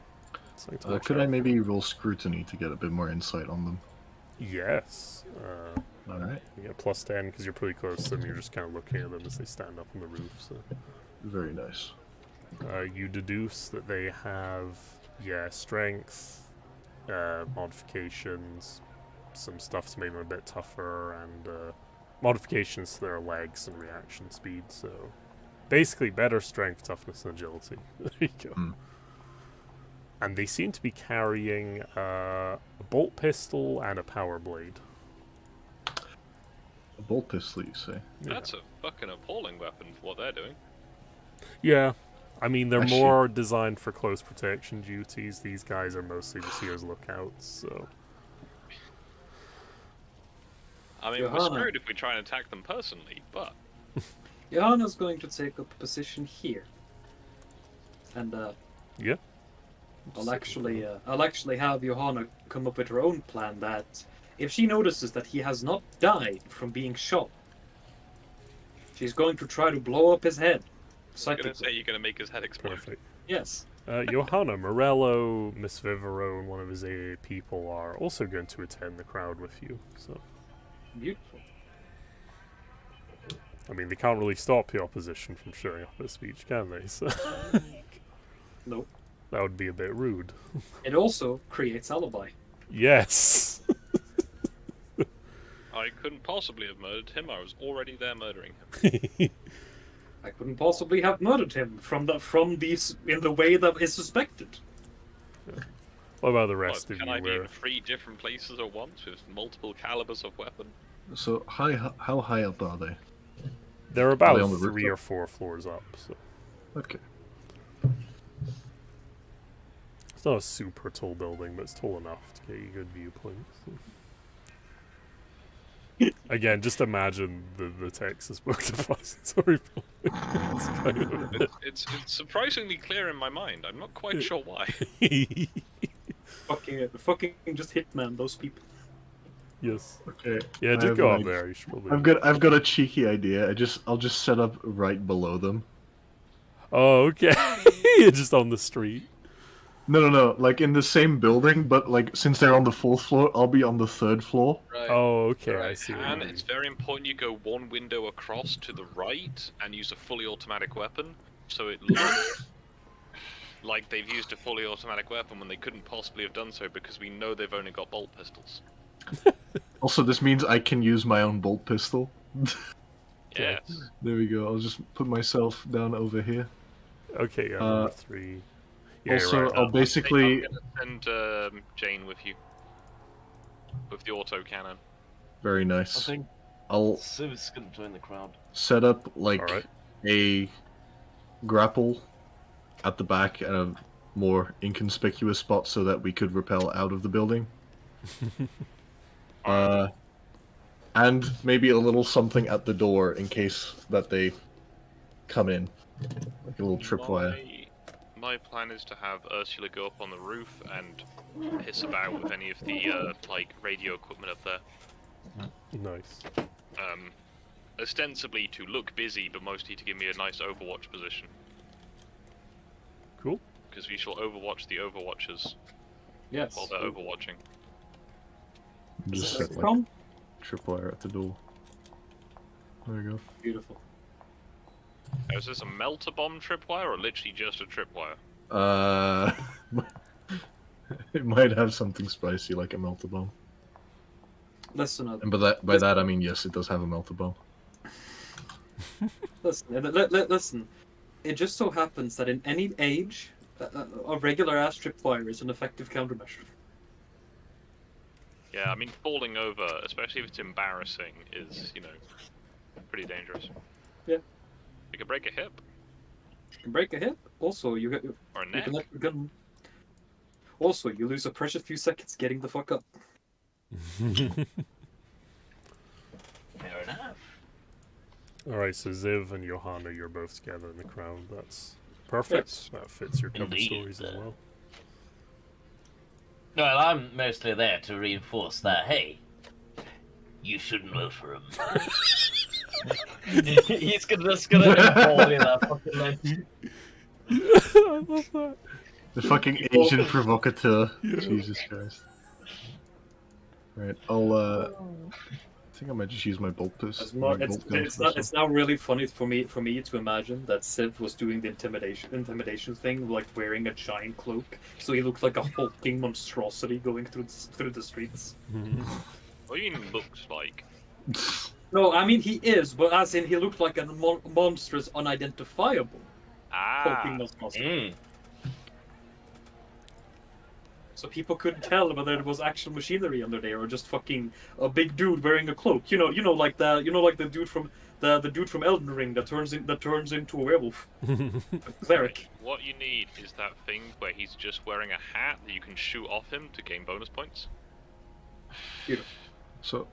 something to watch Could I out maybe roll scrutiny to get a bit more insight on them? for. Yes. Alright. You get plus 10 because you're pretty close to them. You're just kind of looking at them as they stand up on the roof. So Very nice. you deduce that they have, strength, modifications, some stuff to make them a bit tougher, and modifications to their legs and reaction speed. So basically, better strength, toughness, and agility. There you go. Hmm. And they seem to be carrying a bolt pistol and a power blade. A bolt pistol, you say? Yeah. That's a fucking appalling weapon for what they're doing. Yeah. I mean, they're Actually- more designed for close protection duties. These guys are mostly just here as lookouts, so... I mean, we're Johanna. screwed if we try and attack them personally, but Johanna's going to take up a position here. And Yeah. I'll actually have Johanna come up with her own plan that if she notices that he has not died from being shot, she's going to try to blow up his head. I'm gonna Psychically. say you're gonna make his head explode. Perfect. Yes. Johanna, Morello, Miss Vivero, and one of his AA people are also going to attend the crowd with you, so... Beautiful. I mean, they can't really stop the opposition from showing up at a speech, can they? So Nope. that would be a bit rude. It also creates alibi. Yes! I couldn't possibly have murdered him. I was already there murdering him. I couldn't possibly have murdered him from these in the way that is suspected. What about the rest of Can you? I be Where in 3 different places at once with multiple calibers of weapon? So how high up are they? they're Are about they on the 3 or rooftop? 4 floors up, so Okay. it's not a super tall building, but it's tall enough to get you good viewpoints. Again, just imagine the Texas book depository building. It's kind of It's surprisingly clear in my mind. I'm not quite sure why. Fucking just Hitman those people. Yes. Okay. Yeah, I just have go an up idea. there. You should probably. I've got a cheeky idea. I'll just set up right below them. Oh, okay. Just on the street. No. Like in the same building, but like since they're on the 4th floor, I'll be on the 3rd floor. Right. Oh, okay. I Right. see. What you And mean. it's very important you go 1 window across to the right and use a fully automatic weapon, so it looks like they've used a fully automatic weapon when they couldn't possibly have done so because we know they've only got bolt pistols. Also, this means I can use my own bolt pistol. Yes. There we go. I'll just put myself down over here. Okay, yeah, number 3. Yeah, Also, you're right. I'll basically I'm gonna send Jane with you. With the auto cannon. very I nice. think I'll Civ's gonna join the crowd. set up like Alright. a grapple at the back and a more inconspicuous spot so that we could rappel out of the building. And maybe a little something at the door in case that they come in, like a little tripwire. My plan is to have Ursula go up on the roof and hiss about with any of the like radio equipment up there. Nice. Ostensibly to look busy, but mostly to give me a nice Overwatch position. Cool. Because we shall overwatch the Overwatchers Yes. while they're overwatching. Just set like From? tripwire at the door. There you go. Beautiful. Now, is this a melter bomb tripwire or literally just a tripwire? It might have something spicy like a melter bomb. Listen, And by that I mean yes, it does have a melter bomb. listen. It just so happens that in any age, a regular ass tripwire is an effective countermeasure. Yeah, I mean, falling over, especially if it's embarrassing, is, you know, pretty dangerous. Yeah. You can break a hip. You can break a hip. Also, you get Or a you neck. can let your gun. Also, you lose a precious few seconds getting the fuck up. Fair enough. Alright, so Ziv and Johanna, you're both together in the crowd. That's perfect. Yes. That fits your cover Indeed. stories as well. Well, I'm mostly there to reinforce that, hey, you shouldn't vote for him. He's just gonna embody that fucking line. I love that. The fucking Asian provocateur. Jesus Christ. Right, I think I might just use my bolt pistol. It's now really funny for me to imagine that Civ was doing the intimidation thing, like wearing a giant cloak, so he looked like a hulking monstrosity going through the streets. What do you mean looks like? No, I mean he is, but as in he looked like a monstrous, unidentifiable hulking Ah, monstrosity. So people couldn't tell whether it was actual machinery under there or just fucking a big dude wearing a cloak. You know, like the dude from the dude from Elden Ring that turns into a werewolf. A cleric. what you need is that thing where he's just wearing a hat that you can shoot off him to gain bonus points. So,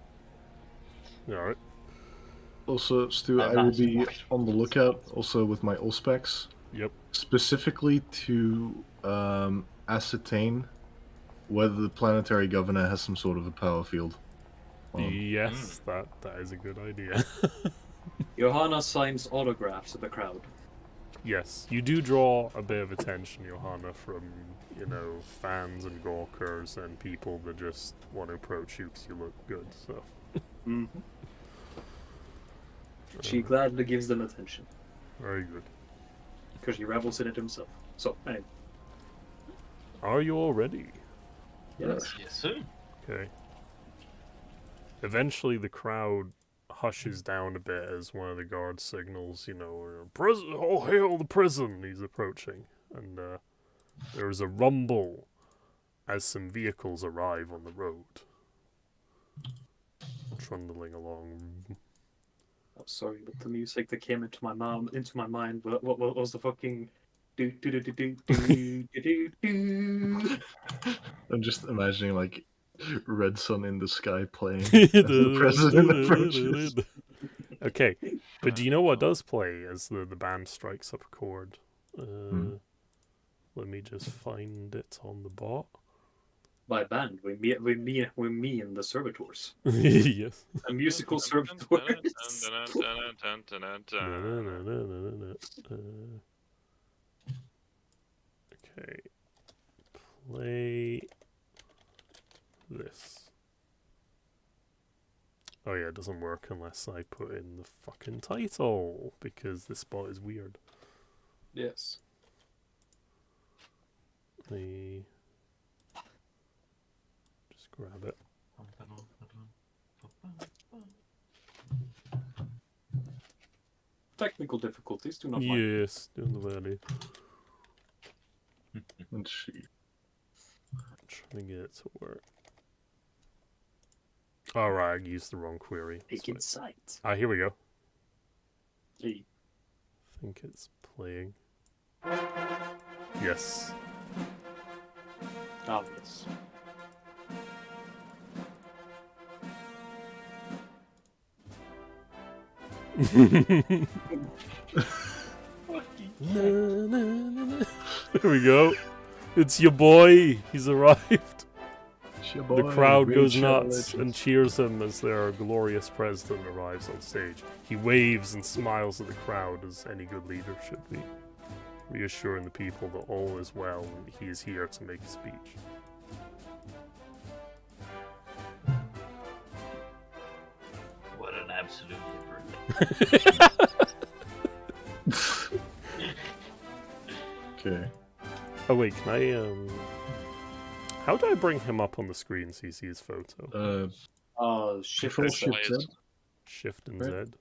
Alright. also, Stu, I will be on the lookout also with my Auspex, Yep. specifically to ascertain whether the planetary governor has some sort of a power field. Yes, that is a good idea. Johanna signs autographs to the crowd. Yes, you do draw a bit of attention, Johanna, from, you know, fans and gawkers and people that just want to approach you because you look good, so. Mm-hmm. She gladly gives them attention Very good. because he revels in it himself. So, anyway, Are you all ready? yes. Yes, sir. Okay. Eventually the crowd hushes down a bit as one of the guards signals, you know, prison, oh hail the prison, he's approaching. And there's a rumble as some vehicles arrive on the road, trundling along. Oh, sorry, but the music that came into my mind. What was the fucking do do do do do do do do? I'm just imagining like Red Sun in the Sky playing as the president approaches. Okay, but do you know what does play as the band strikes up a chord? Let me just find it on the bot. By band, we mean the servitors. Yes. A musical servitors. Okay. Play this. Oh yeah, it doesn't work unless I put in the fucking title, because this spot is weird. Yes. Just grab it. Technical difficulties do not mind. Yes, doing the valley. Let's see. Trying to get it to work. Alright, I used the wrong query. Take insight. Ah, here we go. Hey. I think it's playing. Yes. Oh, yes. There we go. It's your boy. He's arrived. Boy, The crowd goes Rachel nuts and Legends. cheers him as their glorious president arrives on stage. He waves and smiles at the crowd as any good leader should be, reassuring the people that all is well and he is here to make a speech. What an absolute liberty. Okay. Oh wait, can I how do I bring him up on the screen so you see his photo? Shift Control and Shift players. Z, Shift and right. Z.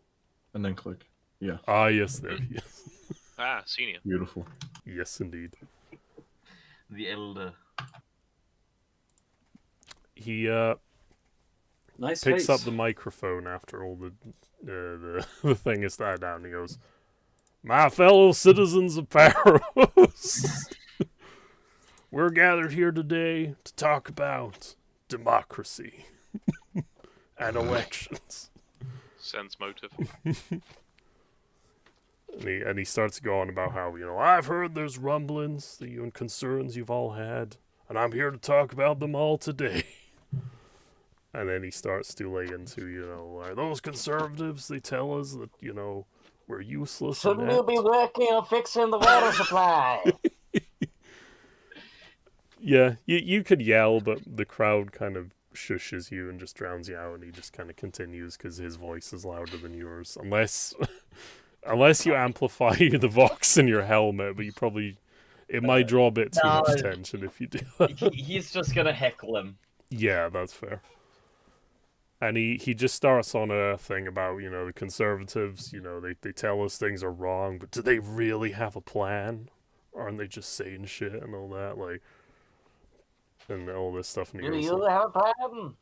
and then click. Yeah, Ah yes, there he is. Ah, senior. beautiful. Yes indeed. The elder. He nice picks face. up the microphone after all the thing is died down and he goes, "My fellow citizens of Paros, we're gathered here today to talk about democracy and elections." Sense motive. And he starts going about how, I've heard there's rumblings that you and concerns you've all had, and I'm here to talk about them all today. And then he starts to lay into, are those conservatives, they tell us that, we're useless. Shouldn't you be working on fixing the water supply? Yeah, you could yell, but the crowd kind of shushes you and just drowns you out, and he just kind of continues because his voice is louder than yours. Unless you amplify the vox in your helmet, but it might draw a bit too much attention if you do that. He's just gonna heckle him. Yeah, that's fair. And he just starts on a thing about, the conservatives, they tell us things are wrong, but do they really have a plan? Aren't they just saying shit and all that, and all this stuff? And he Do goes, you have a plan?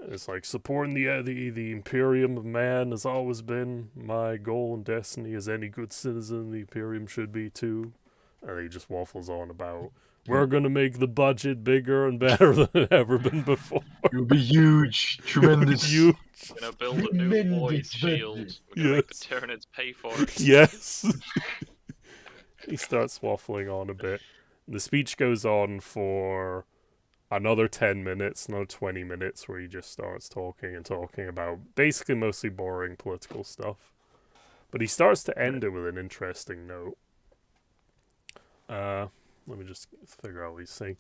it's like, supporting the Imperium of Man has always been my goal and destiny, as any good citizen the Imperium should be too. And he just waffles on about, we're going to make the budget bigger and better than it ever been before. It'll be huge, tremendous. Huge. We're gonna build a new void shield. We're gonna make the Tyranids pay for it. Yes. He starts waffling on a bit. The speech goes on for another 10 minutes, another 20 minutes, where he just starts talking about basically mostly boring political stuff. But he starts to end it with an interesting note. Let me just figure out what he's saying.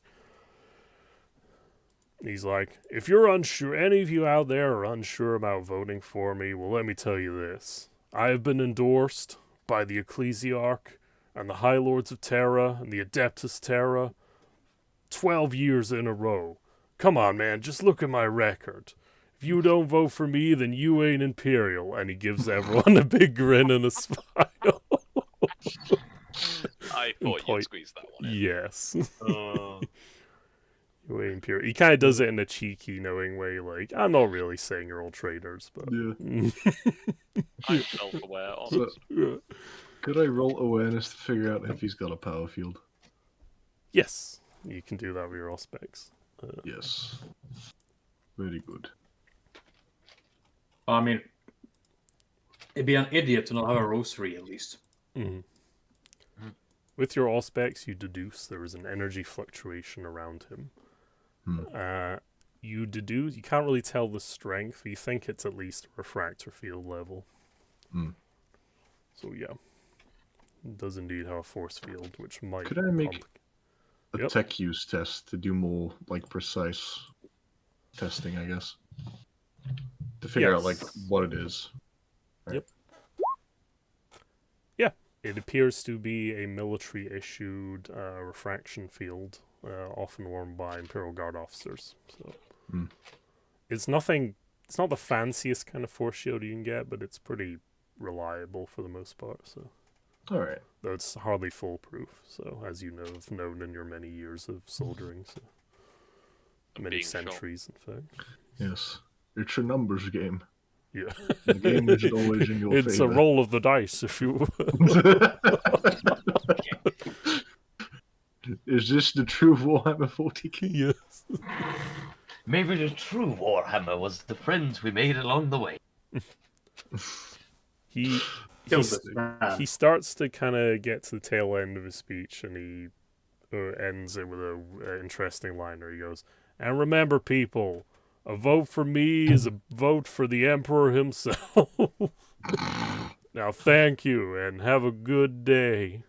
He's like, if you're unsure, any of you out there are unsure about voting for me, well, let me tell you this. I have been endorsed by the Ecclesiarch and the High Lords of Terra and the Adeptus Terra 12 years in a row. Come on, man, just look at my record. If you don't vote for me, then you ain't Imperial. And he gives everyone a big grin and a smile. I thought you'd squeeze that one in. Yes. Way impure. He kind of does it in a cheeky, knowing way, like, I'm not really saying you're all traitors, but... Yeah. I'm self-aware, So- honest. Could I roll awareness to figure out if he's got a power field? Yes, you can do that with your aspects. Yes. Very good. I mean, it'd be an idiot to not have a rosary at least. Mhm. With your aspects, you deduce there is an energy fluctuation around him. You deduce, you can't really tell the strength, but you think it's at least a refractor field level. So yeah, it does indeed have a force field, which might... Could I make a Yep. tech use test to do more like precise testing, I guess? To figure out like Yes. what it is. Yep. Yeah, it appears to be a military-issued refraction field, often worn by Imperial Guard officers. So it's nothing. It's not the fanciest kind of force shield you can get, but it's pretty reliable for the most part. So, All right. though it's hardly foolproof. So, as you know, have known in your many years of soldiering, so many being shot. centuries, in fact. Yes. It's a numbers game. Yeah, The game is always in your it's a favor. roll of the dice, if you. Is this the true Warhammer 40k? Yes. Maybe the true Warhammer was the friends we made along the way. He Kill he's- this man. he starts to kind of get to the tail end of his speech, and he ends it with a interesting line where he goes, "And remember, people, a vote for me is a vote for the Emperor himself. Now, thank you, and have a good day."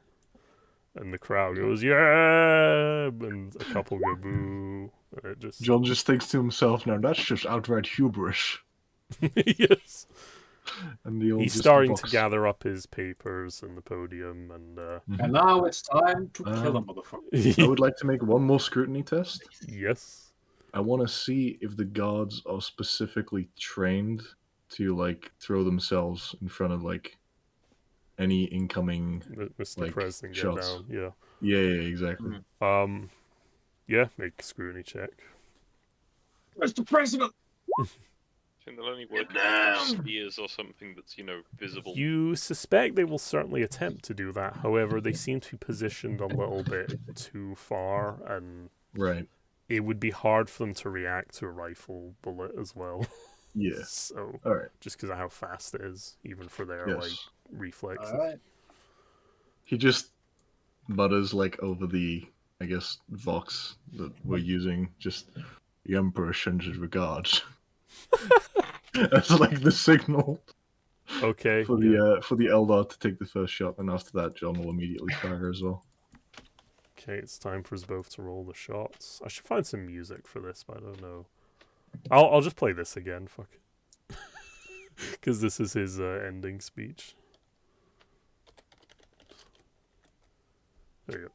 And the crowd goes, "Yeah!" And a couple go, "Boo!" And it just... John just thinks to himself, now that's just outright hubris. Yes. And the old He's just starting to box- gather up his papers and the podium, and And now it's time to kill a Um, motherfucker. I would like to make one more scrutiny test. yes. I want to see if the guards are specifically trained to like throw themselves in front of like any incoming. Mr. like, President, get shots. down. Yeah. Yeah, exactly. Yeah, make a scrutiny check. Mr. President! I think they'll only work with spears or something that's, visible. You suspect they will certainly attempt to do that. However, they seem to be positioned a little bit too far, and Right. it would be hard for them to react to a rifle bullet as well. Yeah. So, All right. just because of how fast it is, even for their Yes. like reflexes. Alright. He just mutters like over the, I guess, vox that we're using. Just the Emperor sends his regards. That's like the signal Okay. for yeah. the Eldar to take the first shot, and after that, John will immediately fire as well. Okay, it's time for us both to roll the shots. I should find some music for this, but I don't know. I'll just play this again. Fuck it. Because this is his ending speech. There you go.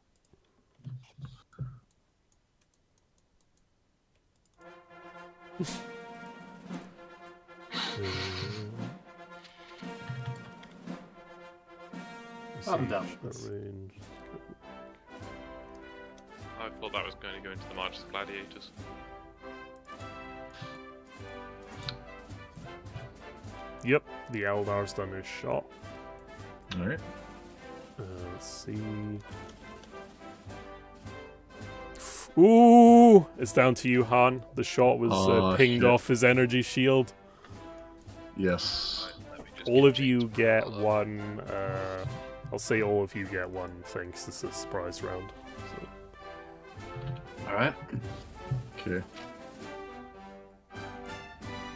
I'm done with Siege this. range. I thought that was going to go into the March of the Gladiators. Yep, the Eldar's done his shot. All right. Let's see. Ooh! It's down to you, Han. The shot was Oh, pinged shit. off his energy shield. Yes. Let me just All get of you James get Bond. one. I'll say all of you get one thing 'cause this is a surprise round. So. Alright. Okay.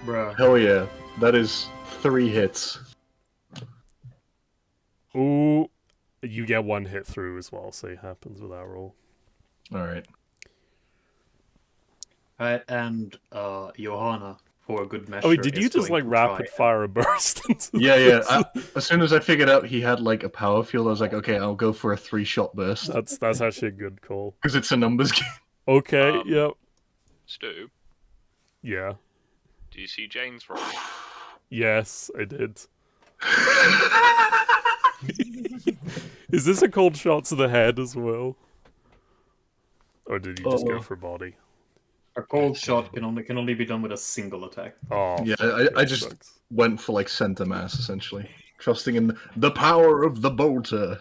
Bruh. Hell yeah. That is 3 hits. Ooh! You get one hit through as well, so it happens with that roll. All right. Alright, and Johanna, for a good measure. Oh, wait, did you is just going like to rapid try fire a burst into Yeah, yeah. this? As soon as I figured out he had like a power field, I was like, okay, I'll go for a 3-shot burst That's actually a good call. because it's a numbers game. Okay, yep. Stu, Yeah. do you see Jane's roll? Yes, I did. Is this a cold shot to the head as well? Or did you just go Uh-oh. for body? A cold shot can only be done with a single attack. Oh, Yeah, fuck, I that just sucks. went for like center mass essentially, trusting in the power of the bolter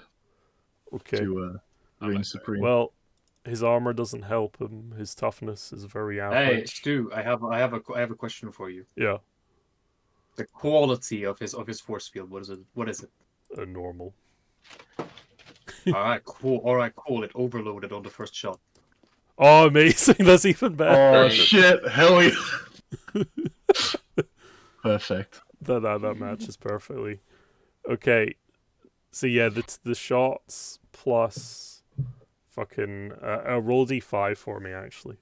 Okay. to reign like that. supreme. Well, his armor doesn't help him. His toughness is very Hey, average. Stu, I have a question for you. Yeah, The quality of his force field. What is it? What is it? a normal. All right, cool. All right, cool. It overloaded on the first shot. Oh, amazing! That's even better. Oh shit! Hell yeah! Perfect. That matches perfectly. Okay, so yeah, the shots plus fucking roll d5 for me actually.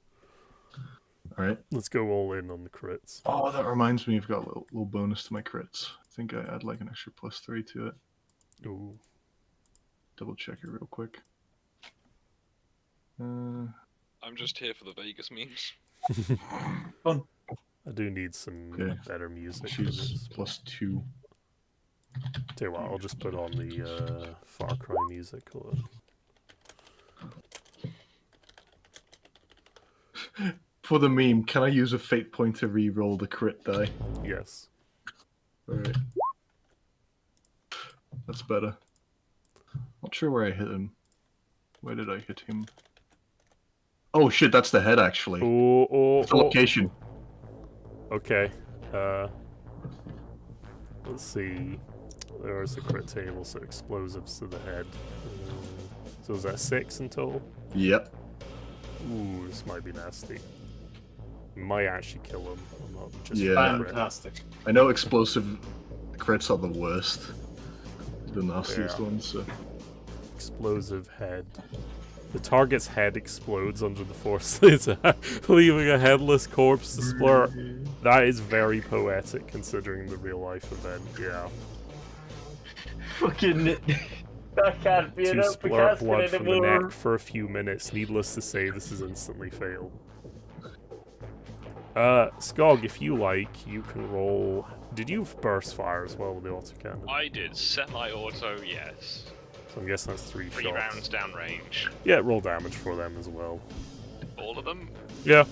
All right. Let's go all in on the crits. Oh, that reminds me, you've got a little bonus to my crits. I think I add like an extra +3 to it. Ooh. Double check it real quick. I'm just here for the Vegas memes. Fun. I do need some Okay. better music for Choose this. +2. Tell you what, I'll just put on the Far Cry music. Hold on. For the meme, can I use a fate point to re-roll the crit die? Yes. Alright. That's better. Not sure where I hit him. Where did I hit him? Oh shit, that's the head actually. Oh, It's the location. Okay. Let's see. There's a crit table, so explosives to the head. So is that 6 in total? Yep. Ooh, this might be nasty. Might actually kill him. I'm not just Yeah. Fantastic. I know explosive crits are the worst. The nastiest Yeah. ones, so. Explosive head. The target's head explodes under the force, leaving a headless corpse to splur. That is very poetic considering the real life event, yeah. Fucking. I can't be To an splurt uppercast blood from the anymore. neck for a few minutes. Needless to say, this is instantly failed. Skog, if you like, you can roll. Did you burst fire as well with the autocannon? I did semi-auto, yes. So I'm guessing that's 3 3 shots. rounds downrange. Yeah, roll damage for them as well. All of them? Yeah.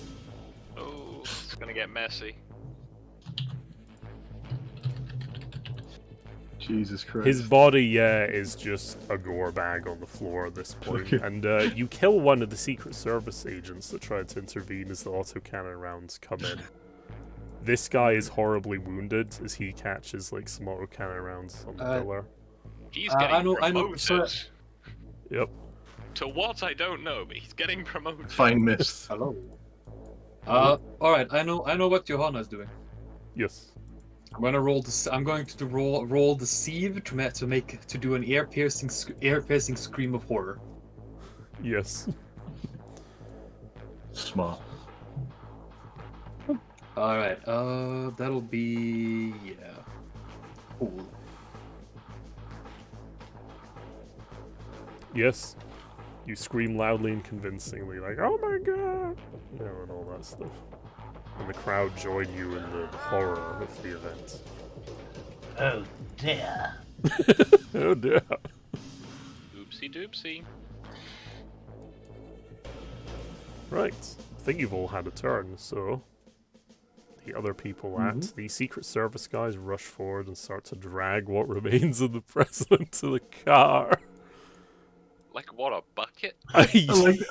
Oh, it's gonna get messy. Jesus Christ. His body, yeah, is just a gore bag on the floor at this point. And you kill one of the Secret Service agents that tried to intervene as the autocannon rounds come in. This guy is horribly wounded as he catches like some autocannon rounds on the pillar. He's getting I know, promoted. so- Yep. To what I don't know, but he's getting promoted. Fine mist. Hello. All right. I know what Johanna is doing. Yes. I'm gonna roll this. I'm going to roll deceive to do an ear piercing scream of horror. Yes. Smart. All right. That'll be cool. Yes. You scream loudly and convincingly, like, oh my god! You know, and all that stuff. And the crowd join you in the horror of the event. Oh dear. Oh dear. Oopsie doopsie. Right. I think you've all had a turn, so the other people at the Secret Service guys rush forward and start to drag what remains of the president to the car. Like what, a bucket? I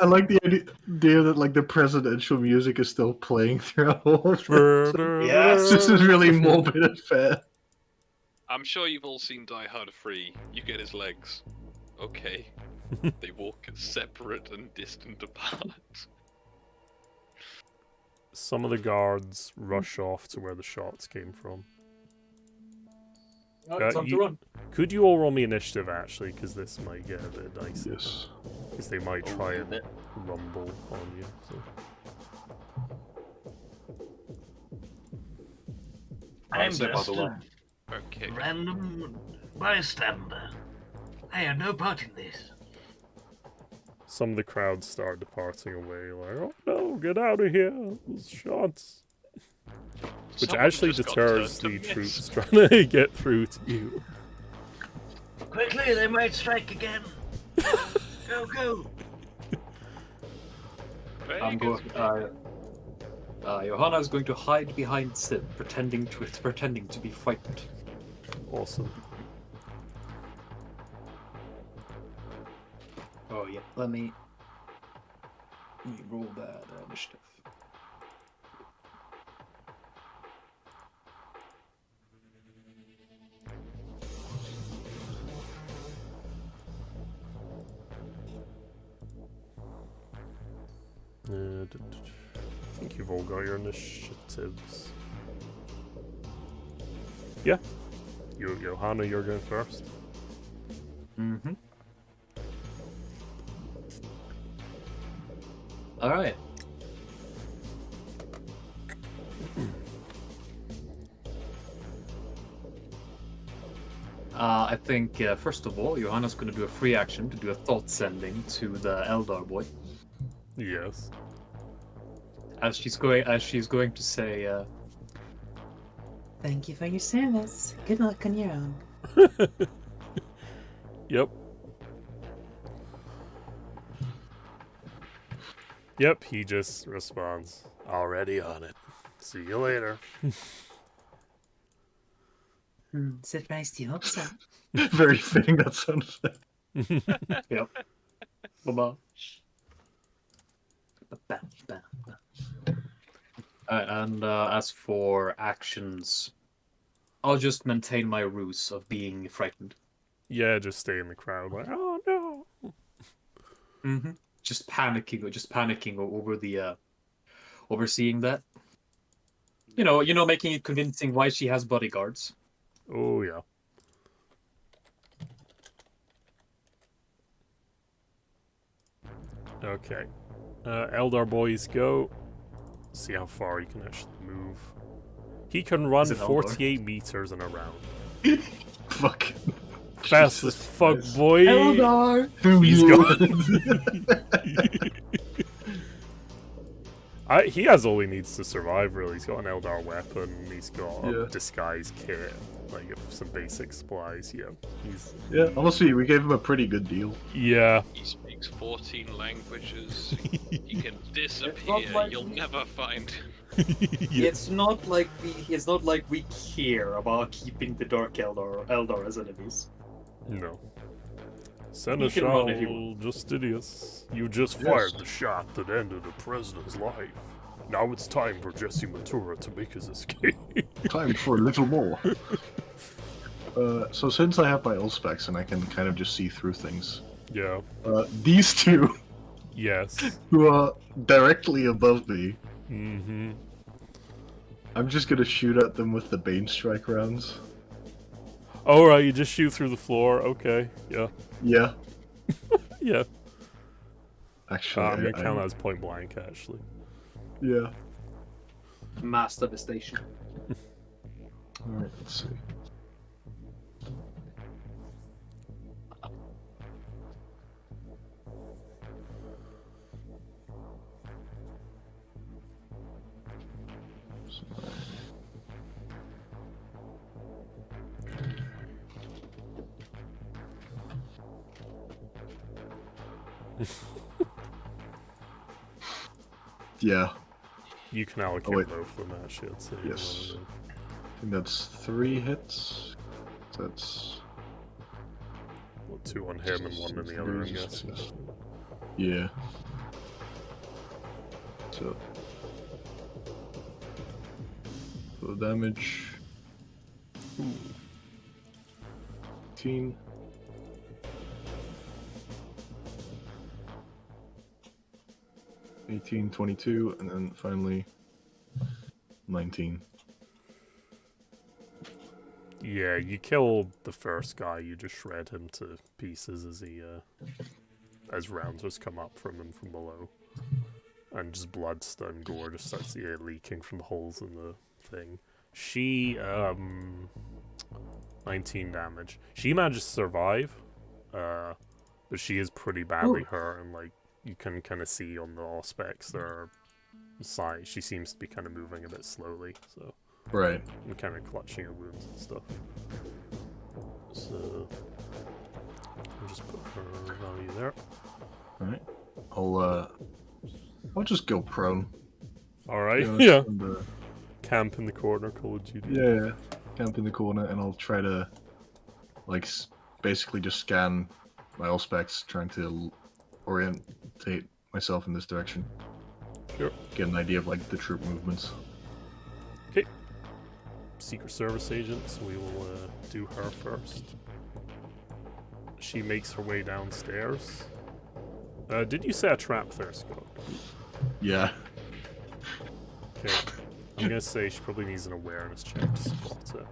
like the idea that like the presidential music is still playing throughout all of this. Yes. This is really morbid and fair. I'm sure you've all seen Die Hard 3. You get his legs. Okay. They walk separate and distant apart. Some of the guards rush off to where the shots came from. Time to run. Could you all roll me initiative, actually, because this might get a bit dicey. Yes. Because they might try and rumble on you. So. I'm say just by the way. a Okay. random bystander. I had no part in this. Some of the crowd start departing away, like, oh no, get out of here, those shots. Which Someone actually just got deters turned the to troops mist. trying to get through to you. Quickly, they might strike again. Go, go. Vegas, I'm going. Johanna is going to hide behind Sid, pretending to be frightened. Awesome. Oh yeah, let me roll that initiative. I think you've all got your initiatives. Yeah. Johanna, you're going first. Mm-hmm. All right. I think first of all, Johanna's going to do a free action to do a thought sending to the Eldar boy, Yes. as she's going to say, Thank you for your service. Good luck on your own. Yep. Yep, he just responds, already on it. See you later. Surprised you hope so. Very fitting that sound effect. "Yep, bye-bye." And as for actions, I'll just maintain my ruse of being frightened. Yeah, just stay in the crowd like, oh no. Mm-hmm. Just panicking over the overseeing that. You know, making it convincing why she has bodyguards. Oh yeah. Okay. Eldar boys, go. See how far he can actually move. He can run Is it Eldar? 48 meters in a round. Fuck. Fast as Jesus fuck, Christ. boy. Eldar! He's he has all he needs to survive, really. He's got an Eldar weapon, he's got a disguise kit, like some basic supplies, yeah. Yeah, honestly, we gave him a pretty good deal. Yeah. He speaks 14 languages. He can disappear. not like You'll never find. Yeah. It's not like we care about keeping the Dark Eldar as enemies. No. You can run if you Seneschal want. Justidius, you just fired the shot that ended the president's life. Now it's time for Jesse Matura to make his escape. Time for a little more. So since I have my ult specs and I can kind of just see through things, Yeah. these two, Yes. who are directly above me, Mm-hmm. I'm just gonna shoot at them with the Bane Strike rounds. Alright, you just shoot through the floor. Okay. Yeah. Yeah, Yeah. actually, I'm gonna count that as point blank, actually. yeah. Mass devastation. Alright, let's see. Yeah, You can allocate wait. both of them, actually, I'd say. Yes. I think that's 3 hits. That's... Well, 2 on him and 1 on the other, I guess. Yeah. So... the damage... 18. $18, 22, and then finally 19. Yeah, you kill the first guy, you just shred him to pieces as he, as rounds just come up from him from below. And just blood and gore just starts leaking from holes in the thing. She, 19 damage. She managed to survive, but she is pretty badly hurt, and, like, you can kind of see on the aspects there are signs. She seems to be kind of moving a bit slowly, so... Right. And kind of clutching her wounds and stuff. So... I'll just put her value there. Alright. I'll just go prone. Alright, Yeah, yeah. and, Camp in the corner, Call of Duty. yeah, camp in the corner, and I'll try to, like, basically just scan my all specs, trying to orientate myself in this direction. Sure. Get an idea of, like, the troop movements. Okay. Secret Service agent, so we will do her first. She makes her way downstairs. Did you set a trap there, Scott? Yeah. Okay. I'm gonna say she probably needs an awareness check to spot it.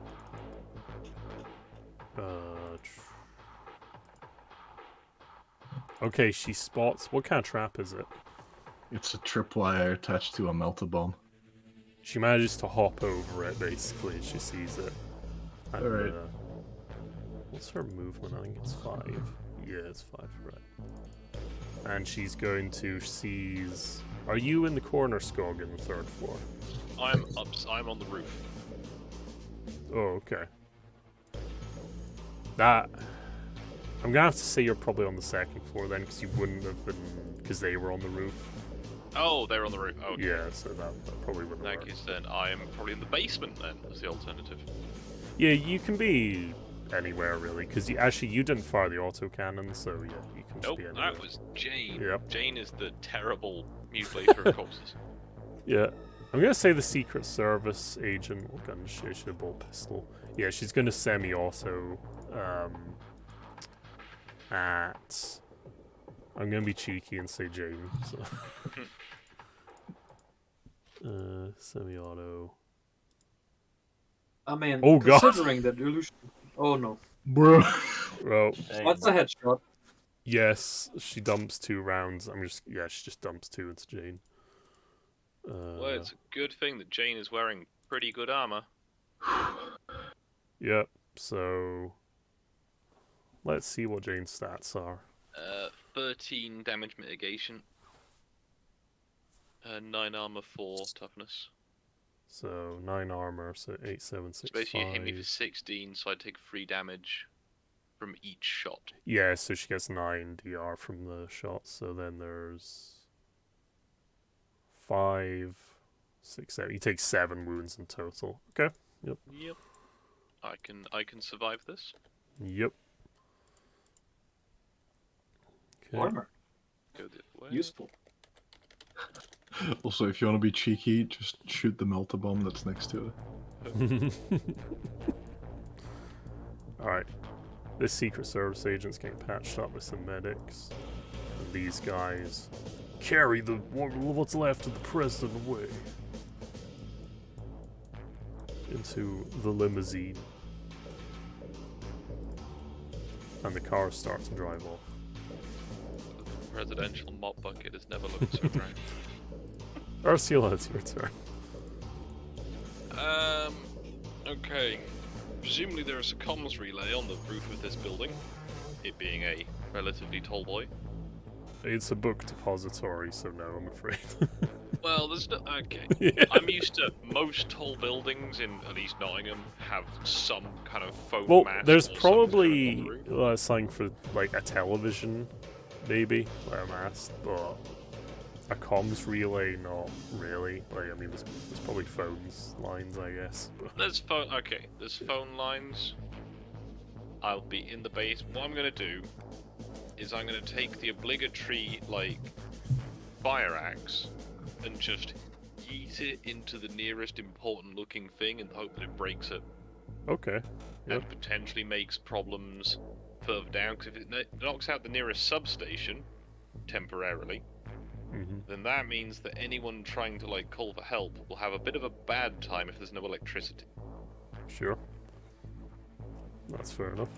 Okay, she spots. What kind of trap is it? It's a tripwire attached to a melter bomb. She manages to hop over it, basically, as she sees it. And, Alright. What's her movement? I think it's 5. Yeah, it's 5, right. And she's going to seize... Are you in the corner, Skog, in the 3rd floor? I'm on the roof. Oh, okay. That... I'm gonna have to say you're probably on the 2nd floor then, because you wouldn't have been... Because they were on the roof. Oh, they're on the roof. Okay. Yeah, so that probably wouldn't In that work. case, then I'm probably in the basement. Then as the alternative. Yeah, you can be anywhere really, because you didn't fire the autocannon, so yeah, you can just Nope, be anywhere. that was Jane. Yep. Jane is the terrible mutilator of corpses. Yeah, I'm gonna say the Secret Service agent. What gun she should have bought pistol. Yeah, she's gonna semi-auto. At. I'm gonna be cheeky and say Jane. So. Semi-auto. I mean, Oh, God. considering that illusion. Oh no. Bro. Well, What's a headshot? yes, she dumps 2 rounds. She just dumps 2 into Jane. Well, it's a good thing that Jane is wearing pretty good armor. Yep, so let's see what Jane's stats are. 13 damage mitigation. 9 armor, 4 toughness. So 9 armor, so 8, 7, 6, So basically, you hit me for 5. 16, so I take 3 damage from each shot. Yeah, so she gets 9 DR from the shot. So then there's 5, 6, 7. You take 7 wounds in total. Okay. Yep. Yep. I can survive this. Yep. Okay. Armor. Go the other way. Useful. Also, if you want to be cheeky, just shoot the melter bomb that's next to it. Alright. This Secret Service agent's getting patched up with some medics. And these guys carry what's left of the president away. Into the limousine. And the cars start to drive off. The presidential mop bucket has never looked so bright. Ursula, it's your turn. Okay. Presumably there is a comms relay on the roof of this building. It being a relatively tall boy. It's a book depository, so no, I'm afraid. Well, there's no... Okay. Yeah. I'm used to most tall buildings in at least Nottingham have some kind of foam Well, mast there's or something probably on the roof. something for like a television, maybe, or a mast, but a comms relay, not really. Like, I mean, there's probably phones lines, I guess. But... There's phone... Okay, there's phone lines. I'll be in the base. What I'm gonna do is I'm gonna take the obligatory, like, fire axe and just yeet it into the nearest important looking thing in the hope that it breaks it. Okay. Yep. And potentially makes problems further down, because if it knocks out the nearest substation temporarily, then that means that anyone trying to like call for help will have a bit of a bad time if there's no electricity. Sure. That's fair enough.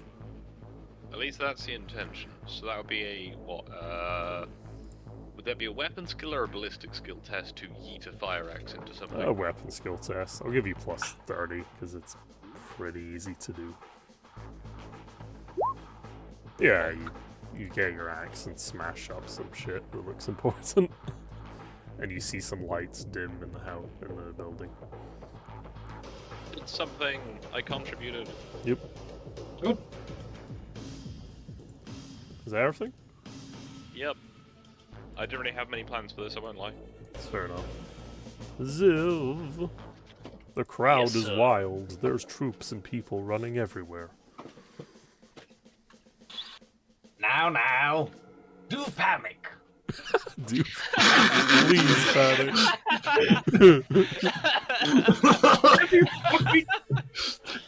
At least that's the intention. So that would be a what? Would there be a weapon skill or a ballistic skill test to yeet a fire axe into something? A weapon skill test. I'll give you plus 30 because it's pretty easy to do. Yeah, you get your axe and smash up some shit that looks important, and you see some lights dim in the house in the building. It's something I contributed. Yep. Good. Is that everything? Yep. I didn't really have many plans for this, I won't lie. That's fair enough. Ziv. The crowd Yes, is sir. wild. There's troops and people running everywhere. Now. Do panic. Dude, please panic.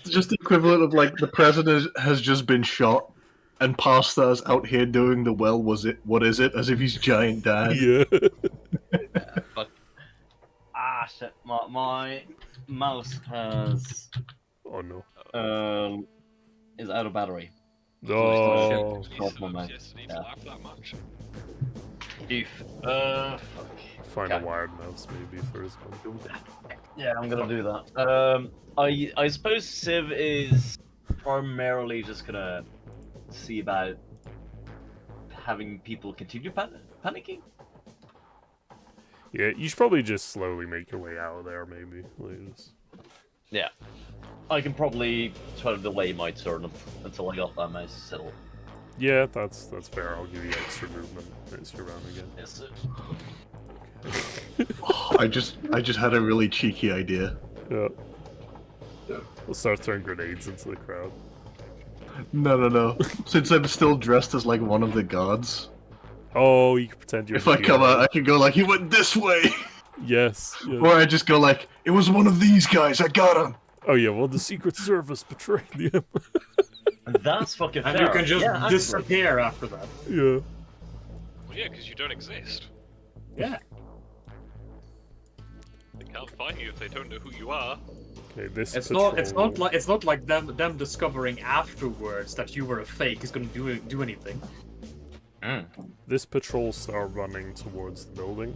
Just the equivalent of like the president has just been shot, and Pasta's out here doing the what is it? As if he's giant dad. Yeah. Fuck. Ah, shit. My mouse has Oh no. is out of battery. No. Off my mind. Yes, need Yeah. to laugh that much. Fuck. Find Okay. a wired mouse maybe for his one. Yeah, I'm gonna do that. I suppose Civ is primarily just gonna see about having people continue panicking. Yeah, you should probably just slowly make your way out of there, maybe. Like, just... Yeah. I can probably try to delay my turn until I got that mouse settled. Yeah, that's fair. I'll give you extra movement as you're around again. Yes, sir. I just had a really cheeky idea. Yeah. We'll start throwing grenades into the crowd. No. Since I'm still dressed as like one of the gods, Oh, you can pretend you're. if I the come hero. out, I can go like he went this way, Yes. Yeah. or I just go like it was one of these guys. I got him. Oh yeah. Well, the Secret Service betrayed him. That's fucking fair. And you can just yeah, actually. disappear after that. Yeah. Well, yeah, because you don't exist. Yeah. They can't find you if they don't know who you are. Okay. This. It's patrol... not like them discovering afterwards that you were a fake is going to do anything. This patrol start running towards the building.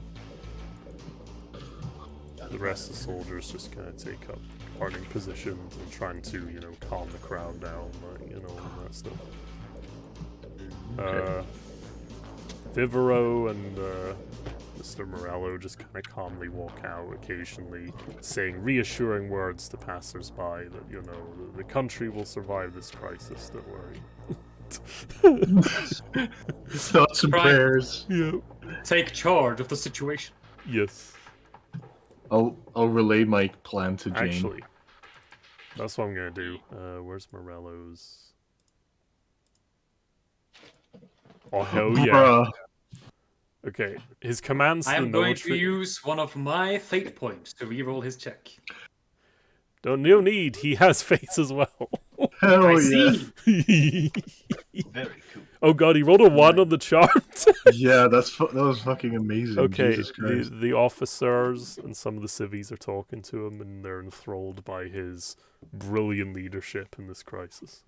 The rest of the soldiers just kind of take up guarding positions and trying to, calm the crowd down, all that stuff. Vivero and Mr. Morello just kind of calmly walk out, occasionally saying reassuring words to passersby that, the country will survive this crisis, don't worry. Thoughts and Right. prayers. Yeah. Take charge of the situation. Yes. I'll relay my plan to Jane. Actually, that's what I'm gonna do. Where's Morello's? Oh hell yeah! Bruh. Okay, his commands I to the am going to military. use one of my fate points to reroll his check. No need. He has face as well. Hell I yeah. see. Very cool. Oh god, he rolled a 1 on the chart. Yeah, that was fucking amazing. Okay, Jesus Christ. the officers and some of the civvies are talking to him, and they're enthralled by his brilliant leadership in this crisis.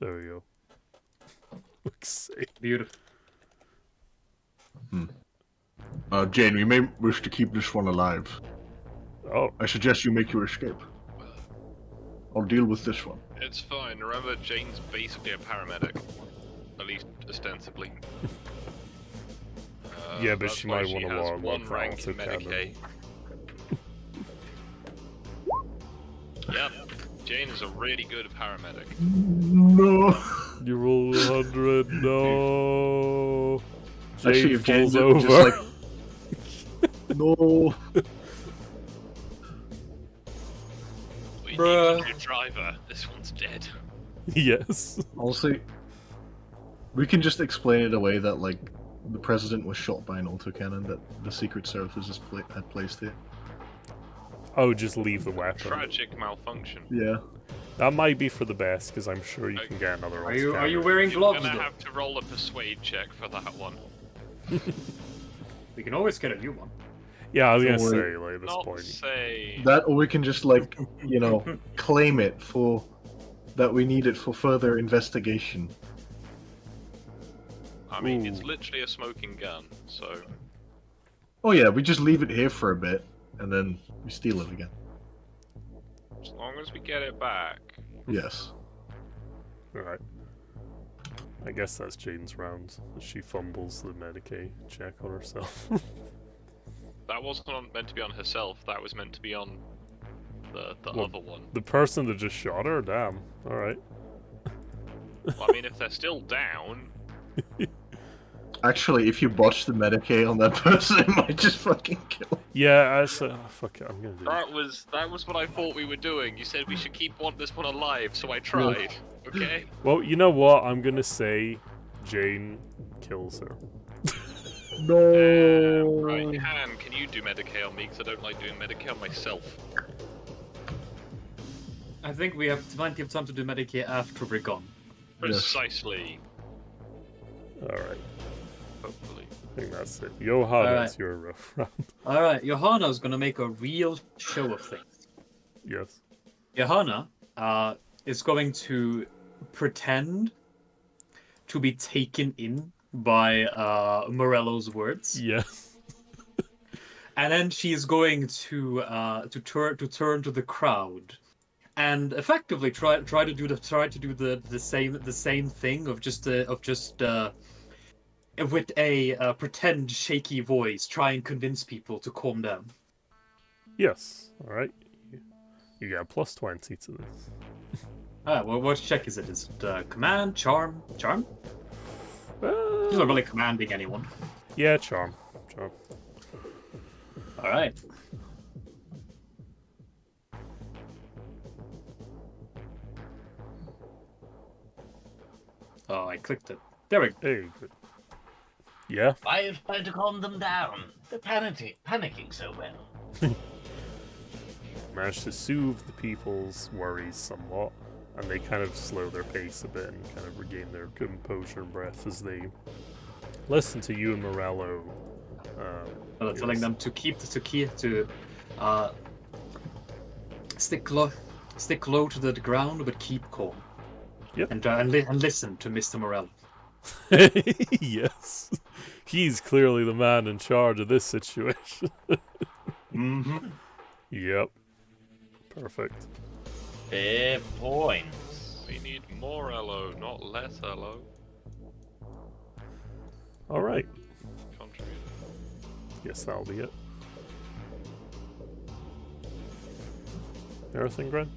There we go. Looks sick. Beautiful. Jane, we may wish to keep this one alive. Oh, I suggest you make your escape. I'll deal with this one. It's fine. Remember, Jane's basically a paramedic. At least ostensibly. Yeah, but that's she why might wanna has log one off rank in autocannon. Medicaid. Yep, Jane is a really good paramedic. No. you rolled 100. No. Jane Actually, if Jane's falls just over. like, no. We Bruh. need a new driver. This one's dead. Yes. Also, we can just explain it away that like the president was shot by an autocannon that the Secret Service had placed here. Oh, just leave the weapon. Tragic malfunction. Yeah. That might be for the best, because I'm sure you can get another. Are you autocannon. wearing You're gloves? gonna Though? have to roll a persuade check for that one. We can always get a new one. Yeah, I was Don't gonna worry. say like at this Not point. say. That, or we can just like, claim it for that we need it for further investigation. I mean, it's Ooh. literally a smoking gun, so. Oh yeah, we just leave it here for a bit and then we steal it again. As long as we get it back. Yes. Alright. I guess that's Jaden's round. She fumbles the Medicaid check on herself. That wasn't meant to be on herself, that was meant to be on the Well, other one. The person that just shot her? Damn. Alright. Well, I mean, if they're still down, Actually, if you botch the Medicaid on that person, it might just fucking kill him. Yeah, fuck it, I'm gonna do it. That was what I thought we were doing. You said we should keep this one alive, so I tried. Okay. Well, you know what? I'm gonna say Jane kills her. No. Right, Han, can you do Medicaid on me? Because I don't like doing Medicaid on myself. I think we have plenty of time to do Medicaid after we're gone. Precisely. Alright, Hopefully. I think that's it. Johanna, Alright. it's your rough round. Alright, Johanna's gonna make a real show of things. Yes. Johanna is going to pretend to be taken in by Morello's words. Yes. And then she's going to turn to the crowd, and effectively try to do the same thing of just with a pretend shaky voice, try and convince people to calm down. Yes. Alright. You got a plus 20 to this. Well, what check is it? Is it command, charm? Charm? She's not really commanding anyone. Yeah, charm. Charm. All right. Oh, I clicked it. There we go. Hey, good. Yeah. I've tried to calm them down. They're panicking so well. Managed to soothe the people's worries somewhat, and they kind of slow their pace a bit and kind of regain their composure and breath as they listen to you and Morello. Telling them to stick low to the ground, but keep calm. Yep. And listen to Mr. Morello. Yes. He's clearly the man in charge of this situation. Mm-hmm. Yep. Perfect. Fair points. We need more Elo, not less Elo. Alright. Contribute. Guess that'll be it. Everything, Gren?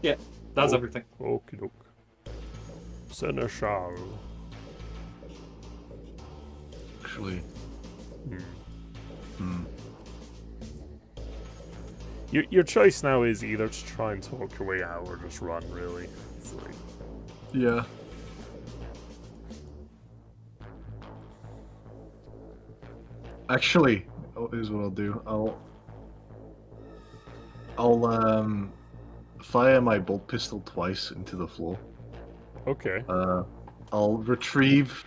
Yeah, that's Oh. everything. Okie doke. Seneschal. Actually, Your choice now is either to try and talk your way out or just run, really. It's like, yeah. Actually, here's what I'll do. I'll fire my bolt pistol twice into the floor. okay. I'll retrieve